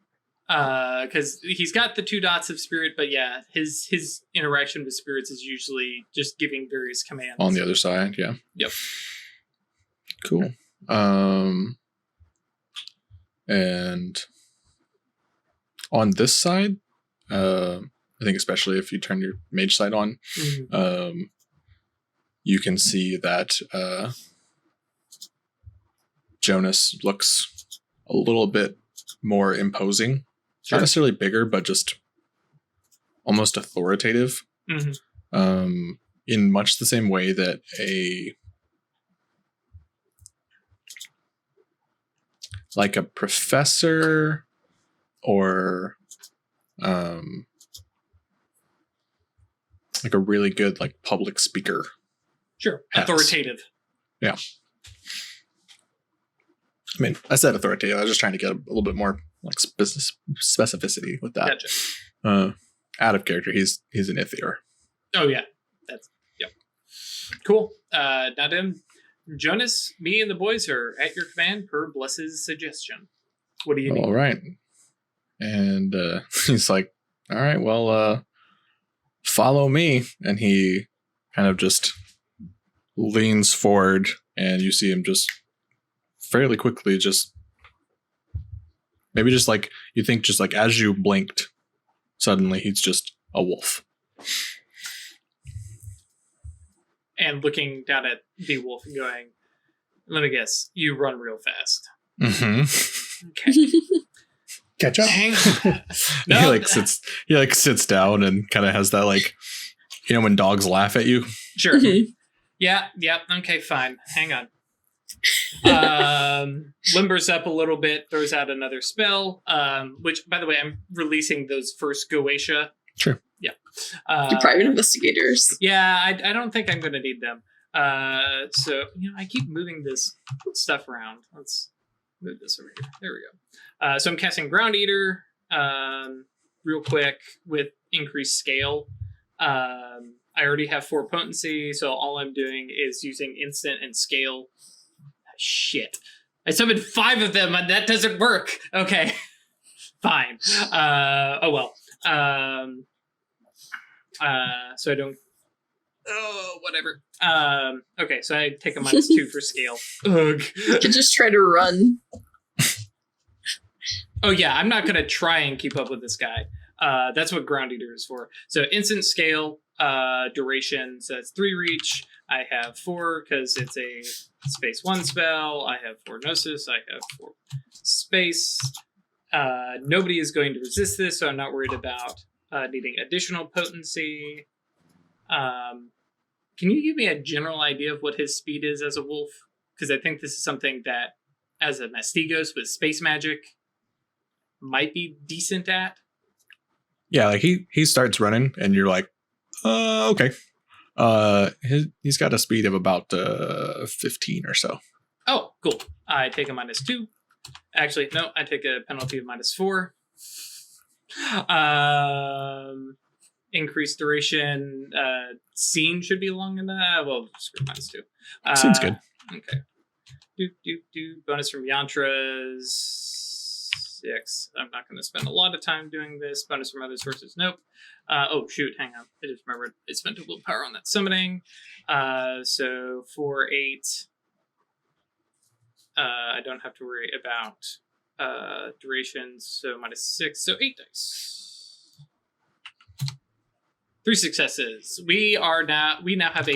Because he's got the 2 dots of spirit, but his interaction with spirits is usually just giving various commands. On the other side, yeah. Yep. Cool. And on this side, I think especially if you turn your mage side on, you can see that Jonas looks a little bit more imposing. Sure. Not necessarily bigger, but just almost authoritative. In much the same way that a professor or like a really good public speaker. Sure. Has. Authoritative. Yeah. I mean, I said authoritative. I was just trying to get a little bit more specificity with that. Gotcha. Out of character, he's an Ithier. Oh yeah. Yep. Cool. Now then, Jonas, me and the boys are at your command per Bless's suggestion. What do you need? All right. And he's like, all right, well, follow me. And he kind of just leans forward, and you see him just fairly quickly you think as you blinked, suddenly he's just a wolf. And looking down at the wolf and going, let me guess, you run real fast. Mm-hmm. Okay. Catch up. Hang on. No, He sits down and kind of has that when dogs laugh at you. sure. Yeah. Okay, fine. Hang on. Limbers up a little bit, throws out another spell, which, by the way, I'm releasing those first Goetia. Sure. Yeah. The private investigators. Yeah, I don't think I'm going to need them. So, I keep moving this stuff around. Let's move this over here. There we go. So I'm casting Ground Eater real quick with increased scale. I already have 4 potency, so all I'm doing is using instant and scale. Shit. I summoned 5 of them, and that doesn't work. Okay. Fine. Oh well. So I don't. Oh, whatever. Okay, so I take a -2 for scale. Ugh. You can just try to run. Oh yeah, I'm not gonna try and keep up with this guy. That's what Ground Eater is for. So instant scale, duration, so that's 3 reach. I have 4 because it's a space 1 spell. I have 4 gnosis. I have 4 space. Nobody is going to resist this, so I'm not worried about needing additional potency. Can you give me a general idea of what his speed is as a wolf? Because I think this is something that, as a Mastigos with space magic, might be decent at. Yeah, like he starts running, and you're like, okay. He's got a speed of about 15 or so. Oh, cool. I take a -2. Actually, no, I take a penalty of -4. Increased duration. Scene should be long enough. Well, screw -2. Seems good. Okay. Bonus from Yantras. 6. I'm not going to spend a lot of time doing this. Bonus from other sources. Nope. Oh, shoot. Hang on. I just remembered. I spent a willpower on that summoning. So 4, 8. I don't have to worry about durations. So -6. So 8 dice. 3 successes. We now have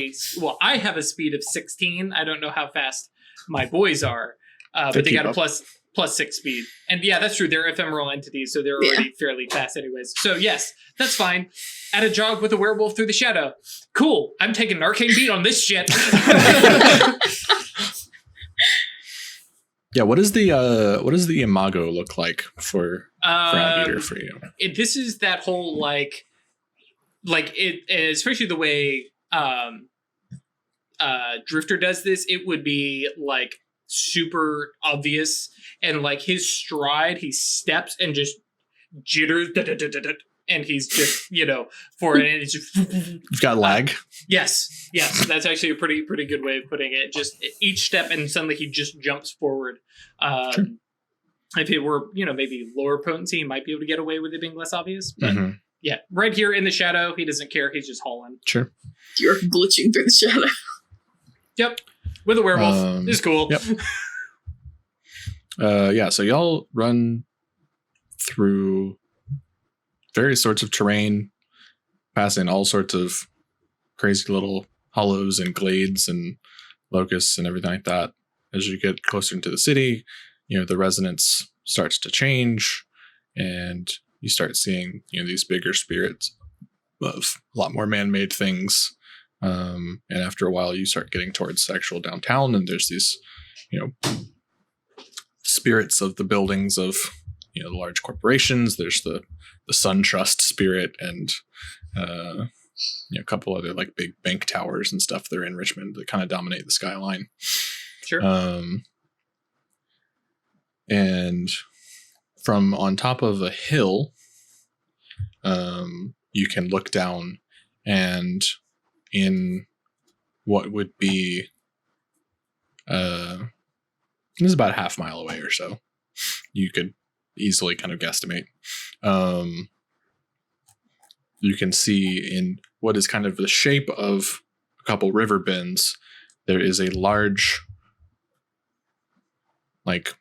I have a speed of 16. I don't know how fast my boys are, but they got a +6 speed. And yeah, that's true. They're ephemeral entities, so they're already fairly fast anyways. So yes, that's fine. Add a jog with a werewolf through the shadow. Cool. I'm taking an arcane beat on this shit. Yeah, what does the imago look like for Ground Eater for you? This is that whole like it, especially the way Drifter does this. It would be like super obvious, and like his stride, he steps and just jitters, and he's just for it. And it's just You've got lag. Yes, that's actually a pretty good way of putting it. Just each step, and suddenly he just jumps forward. Sure. If it were maybe lower potency, he might be able to get away with it being less obvious. But yeah, right here in the shadow, he doesn't care. He's just hauling. Sure. You're glitching through the shadow. Yep. With a werewolf. It's cool. Yep. Yeah, so y'all run through various sorts of terrain, passing all sorts of crazy little hollows and glades and locusts and everything like that. As you get closer into the city, the resonance starts to change, and you start seeing these bigger spirits of a lot more man-made things. And after a while, you start getting towards actual downtown, and there's these, spirits of the buildings of, the large corporations. There's the Sun Trust spirit, and a couple other like big bank towers and stuff that are in Richmond that kind of dominate the skyline. Sure. And from on top of a hill, you can look down, and in what would be this is about a half mile away or so, you could easily kind of guesstimate, you can see in what is kind of the shape of a couple river bends, there is a large, like,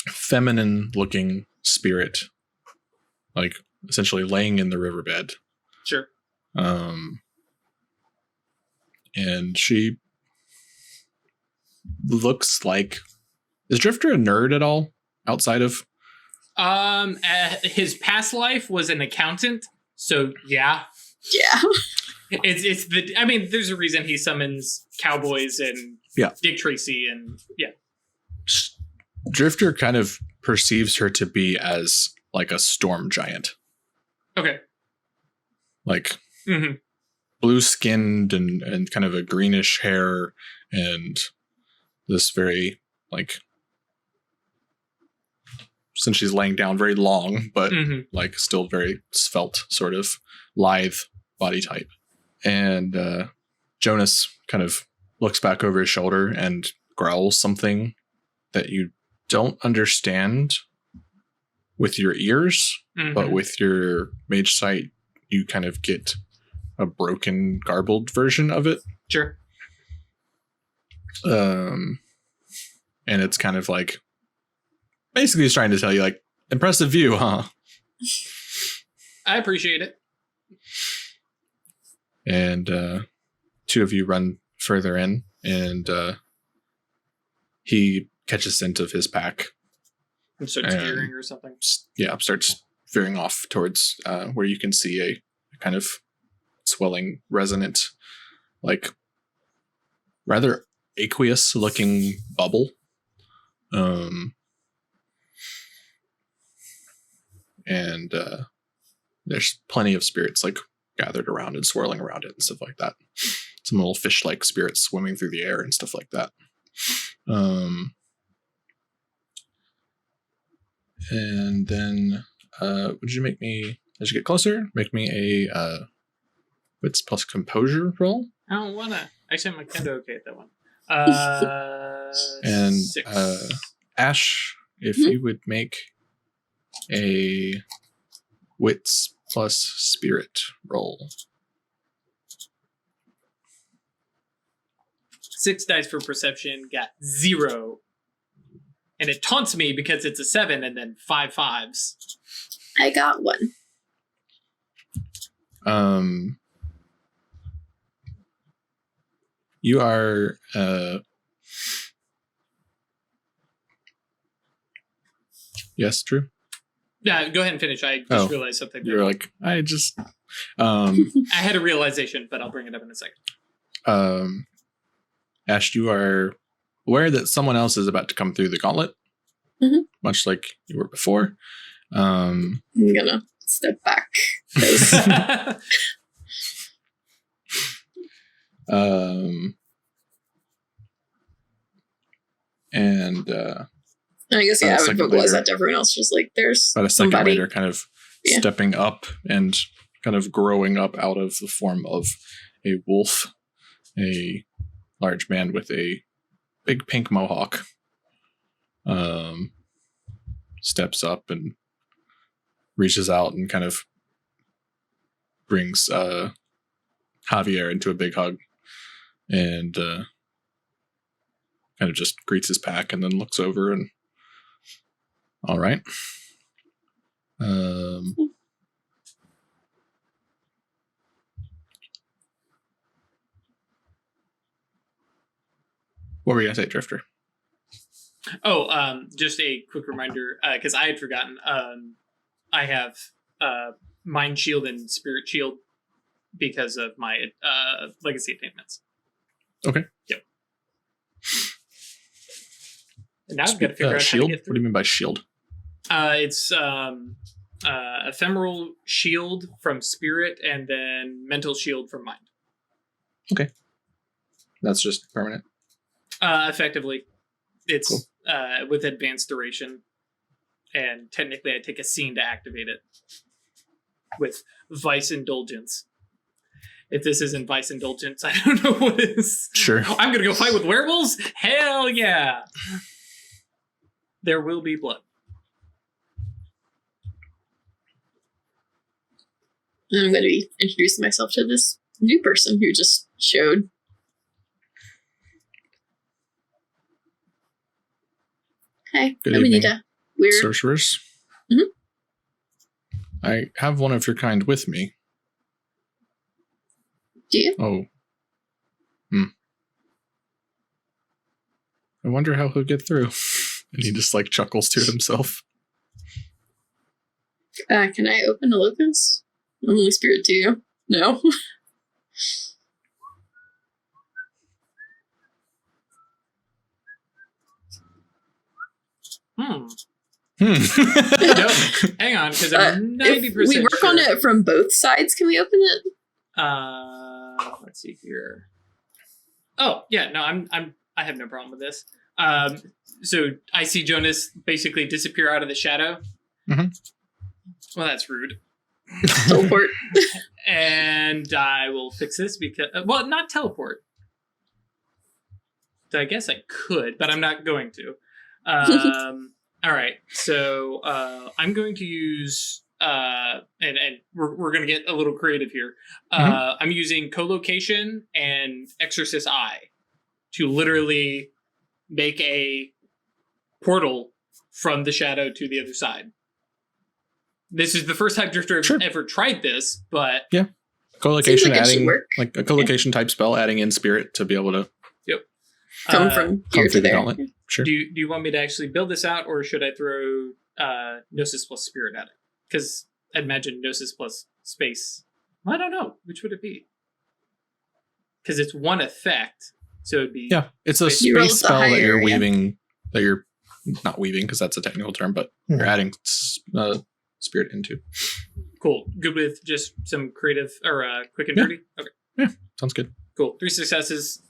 feminine looking spirit, like essentially laying in the riverbed. Sure. And she looks like, is Drifter a nerd at all outside of? His past life was an accountant, so yeah. Yeah. There's a reason he summons cowboys and Dick Tracy and Drifter kind of perceives her to be as like a storm giant. Okay. Like blue skinned and kind of a greenish hair, and this very like, since she's laying down, very long, but like still very svelte, sort of lithe body type. And Jonas kind of looks back over his shoulder and growls something that you don't understand. with your ears, Mhm. but with your mage sight, you kind of get a broken, garbled version of it. Sure. And it's kind of like, basically it's trying to tell you, like, impressive view, huh? I appreciate it. And two of you run further in, and he catches scent of his pack. And starts And- veering or something. Starts veering off towards where you can see a kind of swelling, resonant, like rather aqueous looking bubble. And there's plenty of spirits like gathered around and swirling around it and stuff like that. Some little fish-like spirits swimming through the air and stuff like that. And then would you make me, as you get closer, make me a wits plus composure roll? I don't want to. Actually, I'm kind of okay at that one. And 6. Ash, if you would make a wits plus spirit roll. 6 dice for perception, got 0. And it taunts me because it's a 7 and then 5 5s. I got 1. You are yes, true. Yeah, go ahead and finish. I just Oh. realized something. You're like, I just I had a realization, but I'll bring it up in a second. Ash, you are aware that someone else is about to come through the gauntlet, Mhm. much like you were before. I'm gonna step back. 'cause- And I guess, yeah, I would second vocalize later. that to everyone else. Just like, there's about a second somebody. later, kind of Yeah. stepping up and kind of growing up out of the form of a wolf, a large man with a big pink mohawk, steps up and reaches out and kind of brings Javier into a big hug and kind of just greets his pack and then looks over and all right. What were you gonna say, Drifter? Just a quick reminder, because I had forgotten. I have Mind Shield and Spirit Shield because of my legacy attainments. Okay. Yep. And now I've got to figure out shield. how to get What through. do you mean by shield? It's ephemeral shield from spirit, and then mental shield from mind. That's just permanent. Effectively, it's Cool. With advanced duration, and technically, I take a scene to activate it with Vice Indulgence. If this isn't Vice Indulgence, I don't know what is. Sure. I'm gonna go fight with werewolves? Hell yeah! There will be blood. And I'm going to be introducing myself to this new person who just showed. Hi, Good Amanita. We're Sorcerers. Mhm. I have one of your kind with me. do you? Oh. I wonder how he'll get through. And he just like chuckles to himself. Can I open a Locus? I'm only spirit to you. No. Hmm. Hmm. No, hang on, because I'm 90% If we work on it from both sides, can we open it? Let's see here. Oh yeah, no, I have no problem with this. So I see Jonas basically disappear out of the shadow. Mhm. Well, that's rude. Teleport. And I will fix this because, well, not teleport. So I guess I could, but I'm not going to. All right. So I'm going to use and we're going to get a little creative here. I'm using collocation and Exorcist Eye to literally make a portal from the shadow to the other side. This is the first time Drifter ever tried this, but Collocation like adding like a collocation type spell, adding in spirit to be able to come from here to through the there. gauntlet. Sure. do you want me to actually build this out, or should I throw Gnosis plus Spirit at it? Because I'd imagine Gnosis plus Space. I don't know. Which would it be? Because it's one effect, so it'd be It's a You roll space the spell that higher, you're yeah. weaving. That you're not weaving because that's a technical term, but you're adding spirit into. cool. Good with just some creative or quick and dirty. Okay. Sounds good. Cool. 3 successes.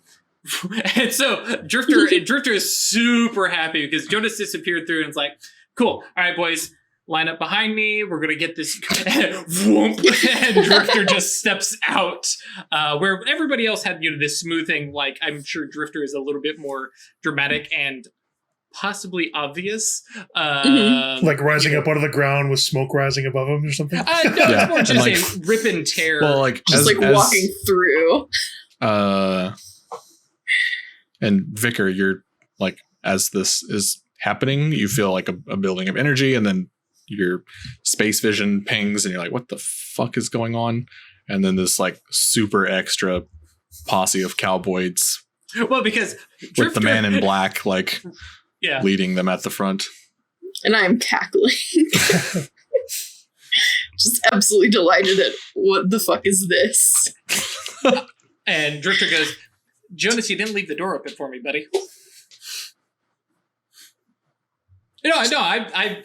And so Drifter is super happy because Jonas disappeared through and it's like, cool. All right, boys, line up behind me. We're going to get this. Whoomp. And Drifter just steps out where everybody else had, this smoothing. Like, I'm sure Drifter is a little bit more dramatic and possibly obvious. Like rising up out of the ground with smoke rising above him or something. No, it's more just like, a rip and tear. Well, like Just walking through. And Vicar, you're like, as this is happening, you feel like a building of energy, and then your space vision pings, and you're like, what the fuck is going on? And then this like super extra posse of cowboys well, because Drifter, with the man in black, like leading them at the front. And I'm cackling. Just absolutely delighted at what the fuck is this? And Drifter goes, Jonas, you didn't leave the door open for me, buddy.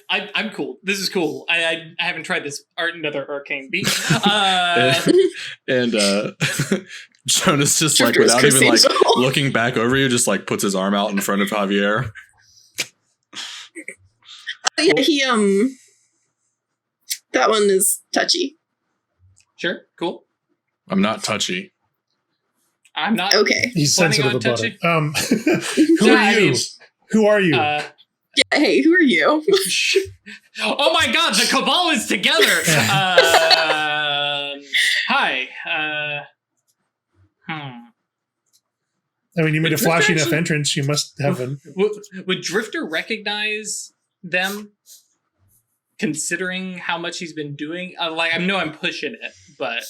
I'm cool. This is cool. I haven't tried this another arcane beat. And Jonas just Drifter like without even like Consilium. looking back over you, just like puts his arm out in front of Javier. Yeah, he that one is touchy. Sure, cool. I'm not touchy. I'm not. Okay. He's Planning sensitive on about it. touching? Who Yeah, are I you? mean, Who are you? Yeah, hey, who are you? Oh my god, the cabal is together. Hi. I mean, you made a Drifter flashy enough actually- entrance. You must have an. Would Drifter recognize them, considering how much he's been doing? I know I'm pushing it, but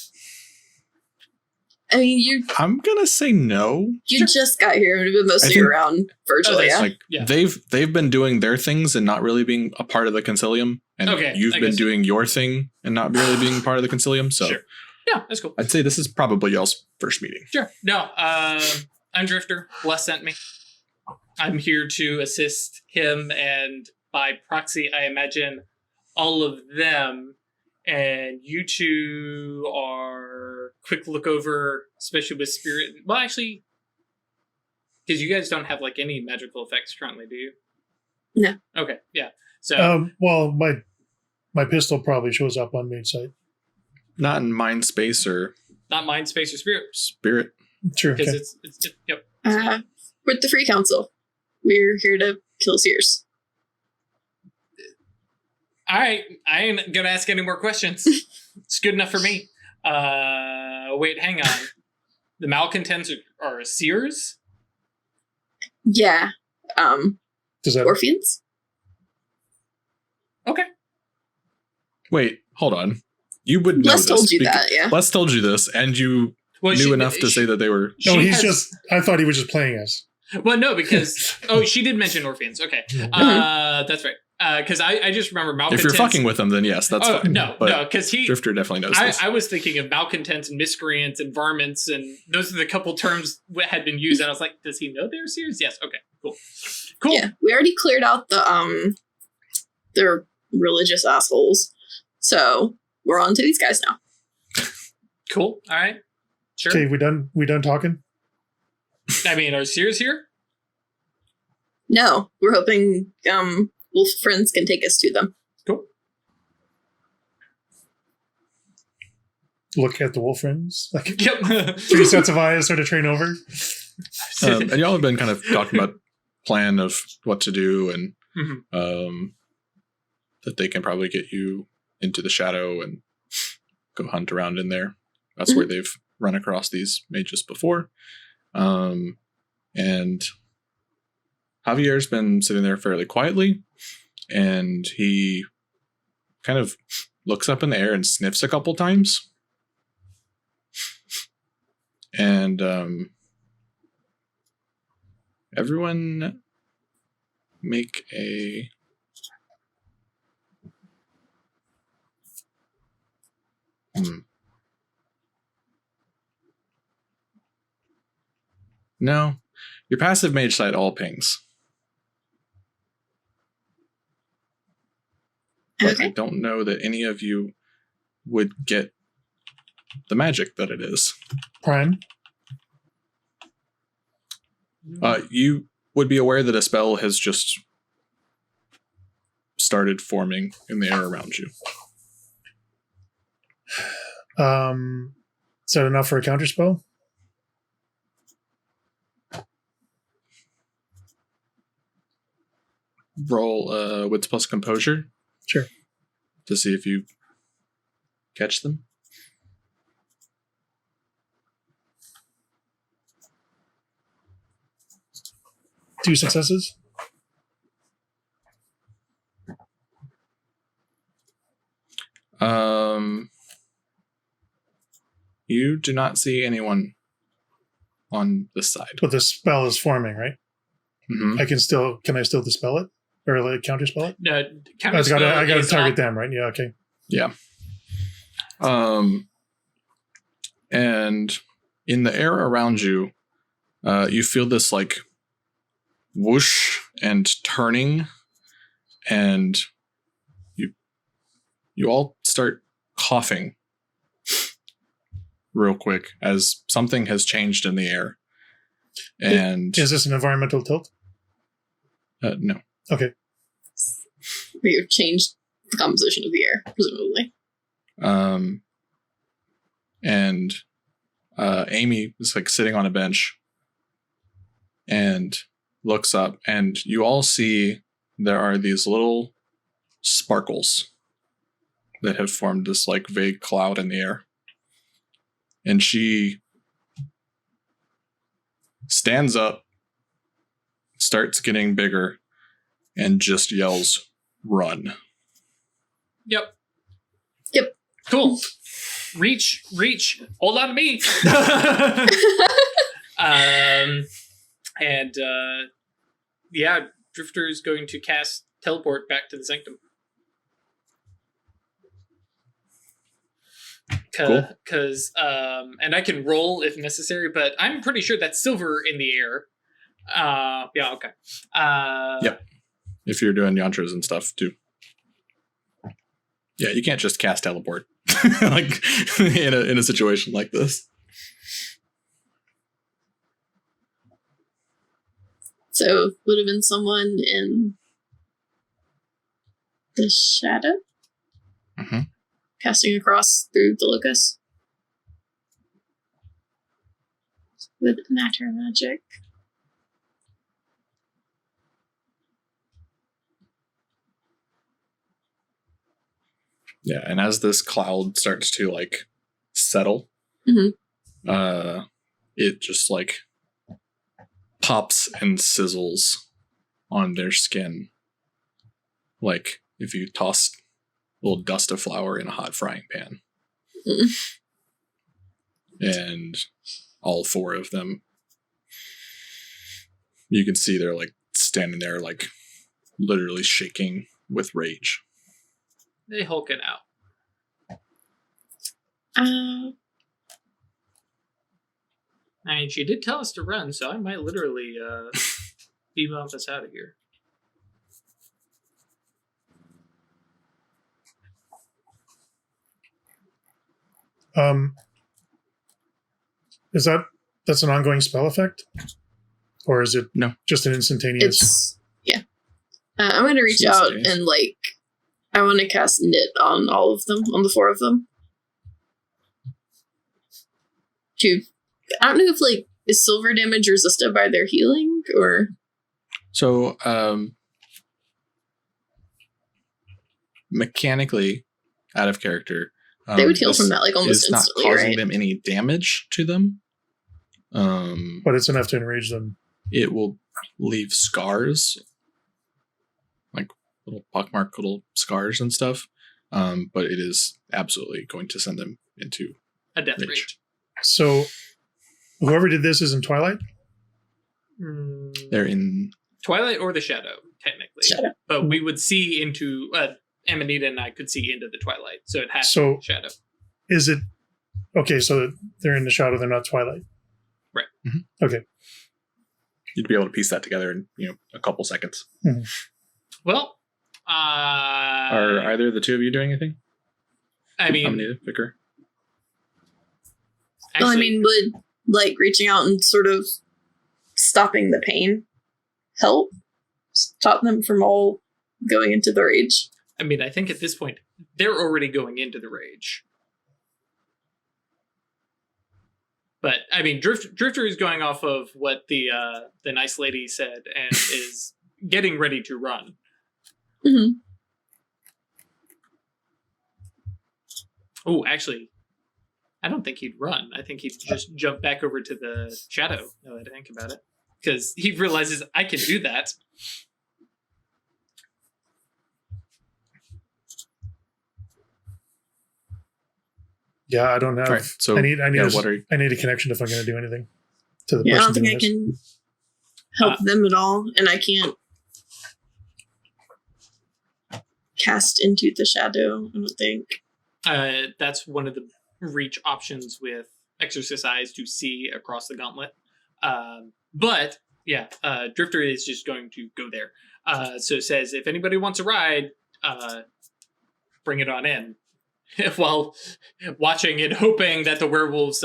I mean, I'm gonna say no. you just got here and have been mostly think- around Virgil, that's yeah? Like they've been doing their things and not really being a part of the Consilium, and Okay, you've I been guess. doing your thing and not really being part of the Consilium. So Sure. Yeah, that's cool. I'd say this is probably y'all's first meeting. Sure. No, I'm Drifter. Bless sent me. I'm here to assist him, and by proxy, I imagine all of them. And you two are quick look over, especially with spirit. Well, actually, because you guys don't have like any magical effects currently, do you? No. Okay. Yeah. So Oh. Well, my pistol probably shows up on main site. Not in mind space or not mind, space, or spirit, spirit. Sure. because Okay. it's yep. We're the Free Council. We're here to kill seers. All right, I ain't gonna ask any more questions. It's good enough for me. Wait, hang on. The malcontents are seers? Yeah. Does that? Orphans? Okay. Wait, hold on. You would know Les this. told you beca- that, yeah. Les told you this, and you Well, knew enough to say that they were. No, she he's has- just. I thought he was just playing us. Well, no, because she did mention orphans. Okay, that's right. Because I just remember malcontents. If you're fucking with them, then yes, that's fine. No, But no, because Drifter definitely knows this. I was thinking of malcontents and miscreants and varmints, and those are the couple terms that had been used. And I was like, does he know they're seers? Yes. Okay. Cool. Yeah. We already cleared out the religious assholes. So we're on to these guys now. Cool. All right. Sure. Okay, we done talking. I mean, are seers here? No, we're hoping wolf friends can take us to them. Cool. Look at the wolf friends. Like Yep. 3 sets of eyes sort of train over. And y'all have been kind of talking about plan of what to do, and Mhm. That they can probably get you into the shadow and go hunt around in there. That's where they've run across these mages before. And Javier's been sitting there fairly quietly, and he kind of looks up in the air and sniffs a couple times. And everyone make a No, your passive mage side all pings. But I don't know that any of you would get the magic that it is. Prime. You would be aware that a spell has just started forming in the air around you. Is that enough for a counterspell? Roll wits plus composure. Sure. To see if you catch them. Two successes. You do not see anyone on this side. But the spell is forming, right? Mm-hmm. Can I still dispel it? Or like counterspell it? No, I counterspell got to is target not- them, right? Yeah, okay. Yeah. And in the air around you, you feel this like whoosh and turning, and you all start coughing real quick as something has changed in the air. And Is this an environmental tilt? no. Okay. You've changed the composition of the air, presumably. And Amy is like sitting on a bench and looks up, and you all see there are these little sparkles that have formed this like vague cloud in the air. And she stands up, starts getting bigger, and just yells, "Run." Yep. Yep. Cool. Reach. Hold on to me. Yeah, Drifter is going to cast teleport back to the sanctum. Cool. Because and I can roll if necessary, but I'm pretty sure that's silver in the air. Yeah, okay. Yep. If you're doing yantras and stuff too. Yeah, you can't just cast teleport like in a situation like this. So it would have been someone in the shadow? Mm-hmm. Casting across through the Locus? With matter magic. Yeah, and as this cloud starts to like settle, it just like pops and sizzles on their skin, like if you toss a little dust of flour in a hot frying pan. And all four of them, you can see they're like standing there, like literally shaking with rage. They hulking out. Uh, I mean, she did tell us to run, so I might literally bebop us out of here. That's an ongoing spell effect? Or is it No. just an instantaneous? it's, yeah. I'm going to reach It's out instantaneous. and, like, I want to cast Knit on all of them, on the four of them. I don't know if, like, is silver damage resisted by their healing, or... So mechanically out of character. They would heal this from that like almost is not instantly, causing right? them any damage to them. But it's enough to enrage them. It will leave scars, like little pockmark, little scars and stuff. But it is absolutely going to send them into A death Rage. rage. So whoever did this is in Twilight? they're in. Twilight or the Shadow, technically. Shadow. But we would see into Amanita and I could see into the Twilight, so it has So- to be Shadow. Is it okay? So they're in the Shadow, they're not Twilight. Right. Mm-hmm. Okay. You'd be able to piece that together in a couple seconds. Well, Are either of the two of you doing anything? I mean, Amanita, Vicar? Well, I actually, mean, would like reaching out and sort of stopping the pain help? Stop them from all going into the rage? I think at this point they're already going into the rage. But I mean, Drifter is going off of what the nice lady said and is getting ready to run. Mm-hmm. Oh, actually, I don't think he'd run. I think he'd just jump back over to the Shadow. Now that I think about it, because he realizes I can do that. Yeah, I don't have. All right. So I need what are I need a connection if I'm going to do anything to the Yeah, I person don't think doing I this. can help them at all, and I can't cast into the Shadow. I don't think. That's one of the reach options with Exorcist Eyes to see across the gauntlet. But yeah, Drifter is just going to go there. So it says, if anybody wants a ride, bring it on in. While watching and hoping that the werewolves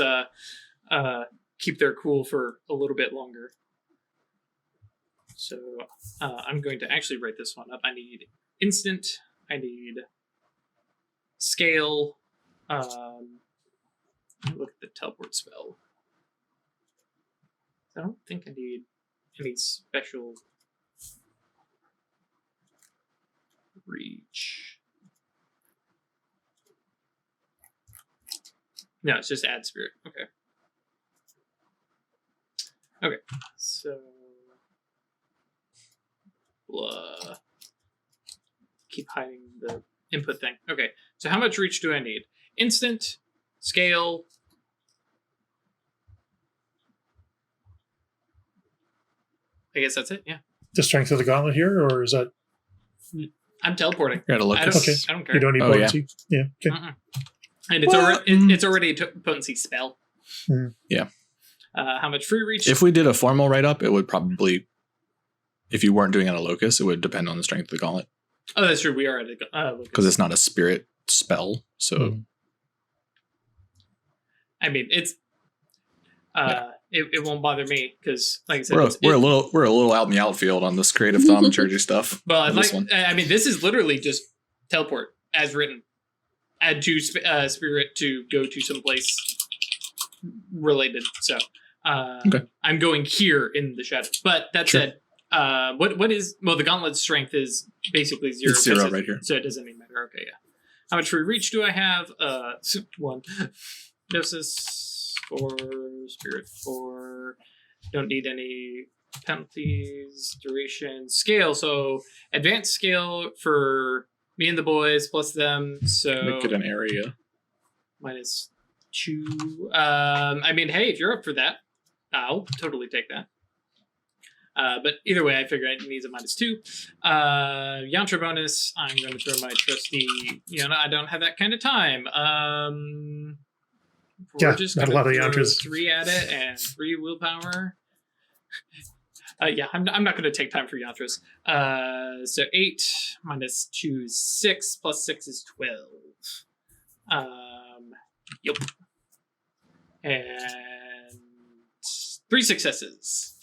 keep their cool for a little bit longer. So I'm going to actually write this one up. I need instant. I need scale. Look at the teleport spell. I don't think I need any special reach. No, it's just add spirit. Okay. Okay. So we'll keep hiding the input thing. Okay. So how much reach do I need? Instant, scale. I guess that's it. Yeah. The strength of the gauntlet here, or is that I'm teleporting. You're at a I Locus. don't, Okay. I don't care. you don't need Oh, yeah. potency? Yeah. Okay. Uh-uh. And it's What? it's already a potency spell. Yeah. How much free reach? If we did a formal write-up, it would probably, if you weren't doing it on a Locus, it would depend on the strength of the gauntlet. Oh, that's true. We are at a Because it's not a spirit spell. So Mhm. I mean, it's it won't bother me because, like I said, we're a little out in the outfield on this creative thaumaturgy stuff. Well, on this one. I mean, this is literally just teleport as written. Add to spirit to go to some place related. So Okay. I'm going here in the shadow. But that Sure. said, what is the gauntlet's strength is basically 0. It's 0 'cause right here. So it doesn't even matter. Okay, yeah. How much free reach do I have? 1. Gnosis 4, Spirit 4. Don't need any penalties, duration, scale. So advanced scale for me and the boys plus them. So Make it an area. -2. I mean, hey, if you're up for that, I'll totally take that. But either way, I figure it needs a -2. Yantra bonus, I'm going to throw my trusty, I don't have that kind of time. We're Yeah, just not a gonna lot of throw Yantras. 3 at it and 3 willpower. Yeah, I'm not going to take time for Yantras. So 8 -2 is 6, plus 6 is 12. Yep. And 3 successes.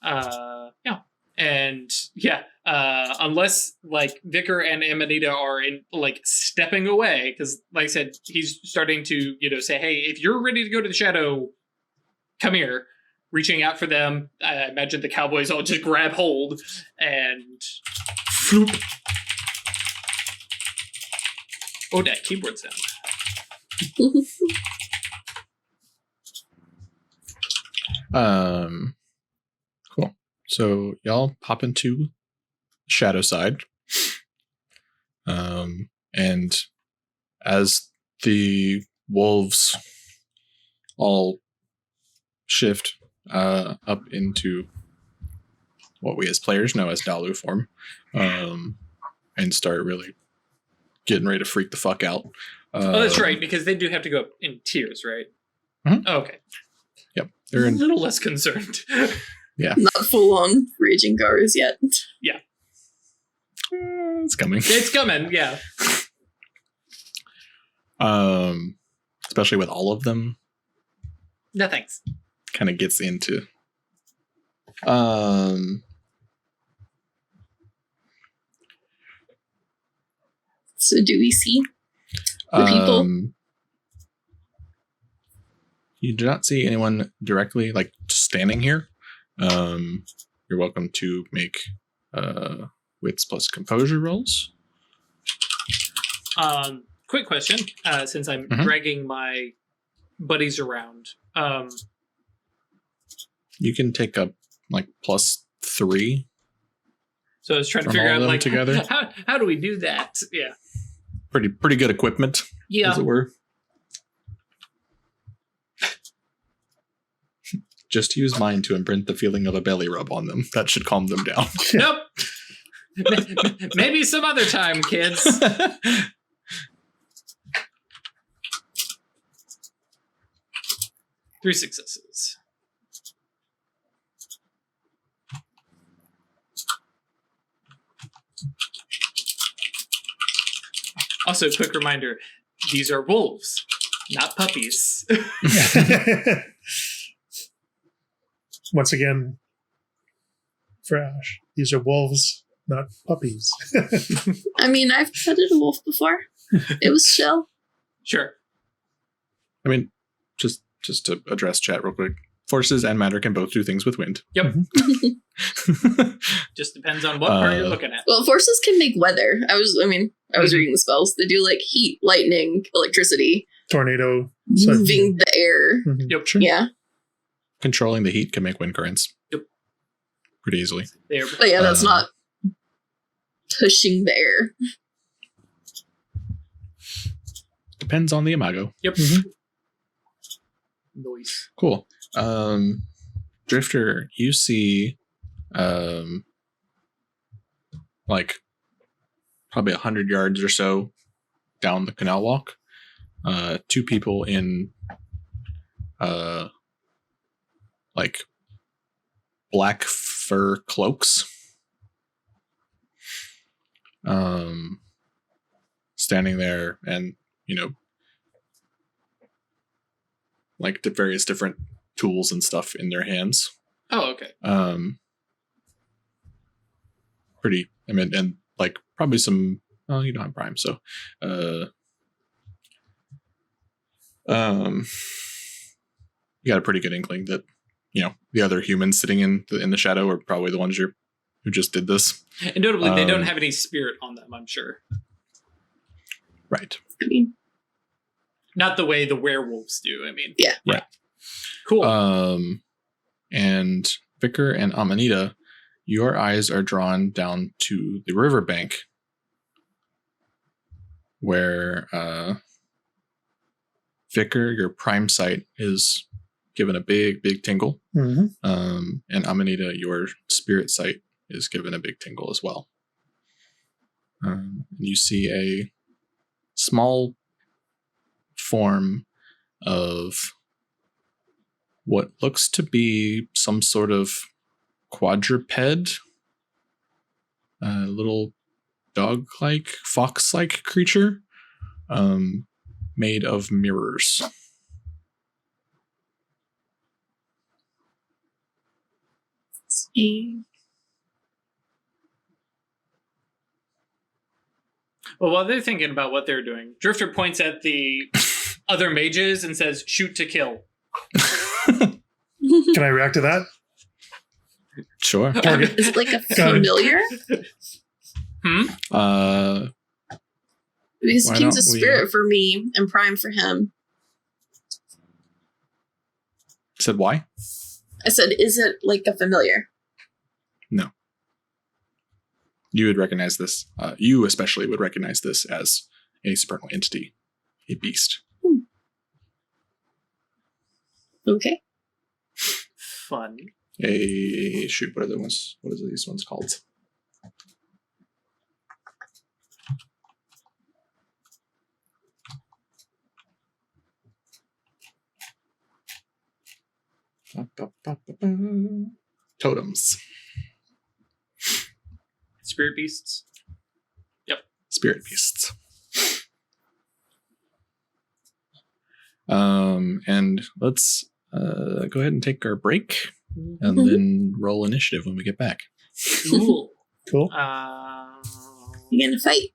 Yeah. And yeah, unless like Vicar and Amanita are in like stepping away, because like I said, he's starting to, say, hey, if you're ready to go to the shadow, come here. Reaching out for them. I imagine the cowboys all just grab hold and floop. Oh, that keyboard sound. Cool. So y'all pop into Shadow Side. And as the wolves all shift up into what we as players know as Dalu form, and start really getting ready to freak the fuck out. Oh, that's right, because they do have to go up in tiers, right? Mhm. Oh, okay. Yep. They're A in, little less concerned. yeah. Not full on raging cars yet. It's coming. It's coming, yeah. Especially with all of them, No thanks. kind of gets into So do we see the people? You do not see anyone directly, like, standing here. You're welcome to make wits plus composure rolls. Quick question, since I'm Mhm. dragging my buddies around. You can take up like +3. So I was trying to From figure all out, of them like, together? how do we do that? Yeah. Pretty good equipment, Yeah. as it were. Just use mine to imprint the feeling of a belly rub on them. That should calm them down. Nope. Maybe some other time, kids. 3 successes. Also, quick reminder, these are wolves, not puppies. Once again, for Ash, these are wolves, not puppies. I mean, I've petted a wolf before. It was chill. Sure. I mean, just to address chat real quick. Forces and matter can both do things with wind. Yep. Just depends on what part you're looking at. Well, forces can make weather. I was reading the spells. They do like heat, lightning, electricity, Tornado. moving the air. Mhm. Yep. Sure. Yeah. Controlling the heat can make wind currents. Yep. Pretty easily. There. But yeah, that's Um, not pushing the air. Depends on the imago. Yep. Mhm. Noise. Cool. Drifter, you see like probably 100 yards or so down the canal walk, 2 people in like black fur cloaks, standing there, and like the various different tools and stuff in their hands. Oh, okay. Pretty, I mean, and like probably some, well, you don't have Prime, so you got a pretty good inkling that the other humans sitting in the shadow are probably the ones who just did this. And notably, they don't have any spirit on them, I'm sure. Right. I mean, Not the way the werewolves do, I mean. Yeah. Right. Cool. And Vicar and Amanita, your eyes are drawn down to the riverbank where Vicar, your prime sight, is given a big tingle. Mhm. And Amanita, your spirit sight, is given a big tingle as well. You see a small form of what looks to be some sort of quadruped, little dog-like, fox-like creature, made of mirrors. Well, while they're thinking about what they're doing, Drifter points at the other mages and says, "Shoot to kill." Can I react to that? Sure. is it like a familiar? Because Why King's a don't we- spirit for me and Prime for him. Said why? I said, is it like a familiar? You would recognize this. You especially would recognize this as a supernal entity, a beast. Okay. Fun. A shoot. What are the ones? What are these ones called? Totems. Spirit beasts. Spirit beasts. And let's go ahead and take our break and then roll initiative when we get back. Cool. Cool. You gonna fight?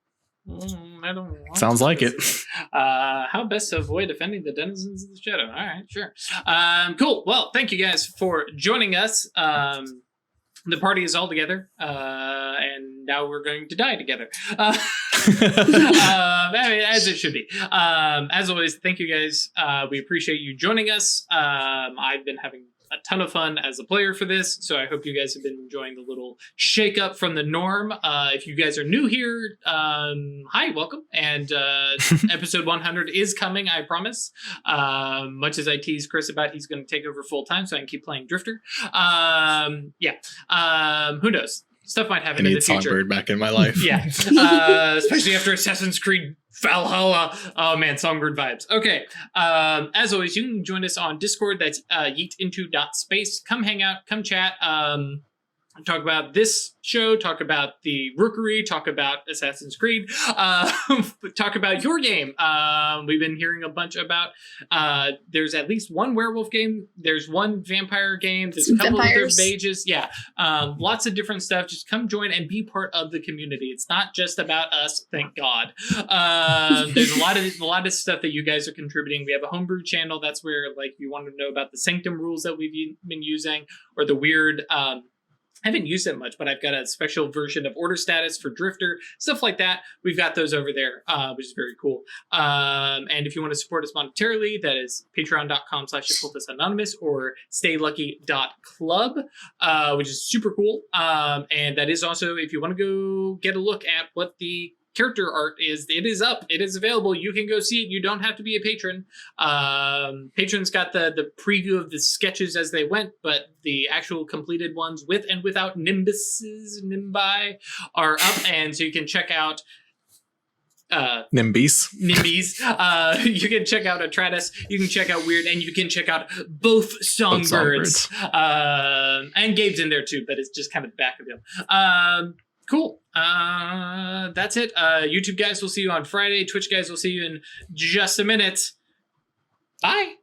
I don't want Sounds like to. it. How best to avoid offending the denizens of the shadow? All right, sure. Cool. Well, thank you guys for joining us. The party is all together, and now we're going to die together. As it should be. As always, thank you guys. We appreciate you joining us. I've been having a ton of fun as a player for this, so I hope you guys have been enjoying the little shake up from the norm. If you guys are new here, hi, welcome. And episode 100 is coming, I promise. Much as I tease Chris about he's going to take over full time so I can keep playing Drifter. Who knows? Stuff might I happen in need the future. Songbird back in my life. Yeah, especially after Assassin's Creed Valhalla. Oh man, Songbird vibes. Okay, as always, you can join us on Discord. That's yeetinto.space. Come hang out, come chat. Talk about this show, talk about the Rookery, talk about Assassin's Creed, talk about your game. We've been hearing a bunch about, there's at least one werewolf game, there's one vampire game, there's a couple Vampires. of mages, lots of different stuff. Just come join and be part of the community. It's not just about us, thank God. There's a lot of stuff that you guys are contributing. We have a homebrew channel. That's where, like, if you want to know about the Sanctum rules that we've been using, or the weird, I haven't used it much, but I've got a special version of Order Status for Drifter, stuff like that. We've got those over there, which is very cool. And if you want to support us monetarily, that is patreon.com/occultistanonymous or staylucky.club, which is super cool. And that is also, if you want to go get a look at what the character art is, it is up, it is available, you can go see it. You don't have to be a patron. Patrons got the preview of the sketches as they went, but the actual completed ones with and without nimbi are up, and so you can check out Nimbies. You can check out Atratus, you can check out Weird, and you can check out both Songbirds. And Gabe's in there too, but it's just kind of the back of him. Cool. That's it. YouTube guys, we'll see you on Friday. Twitch guys, we'll see you in just a minute. Bye.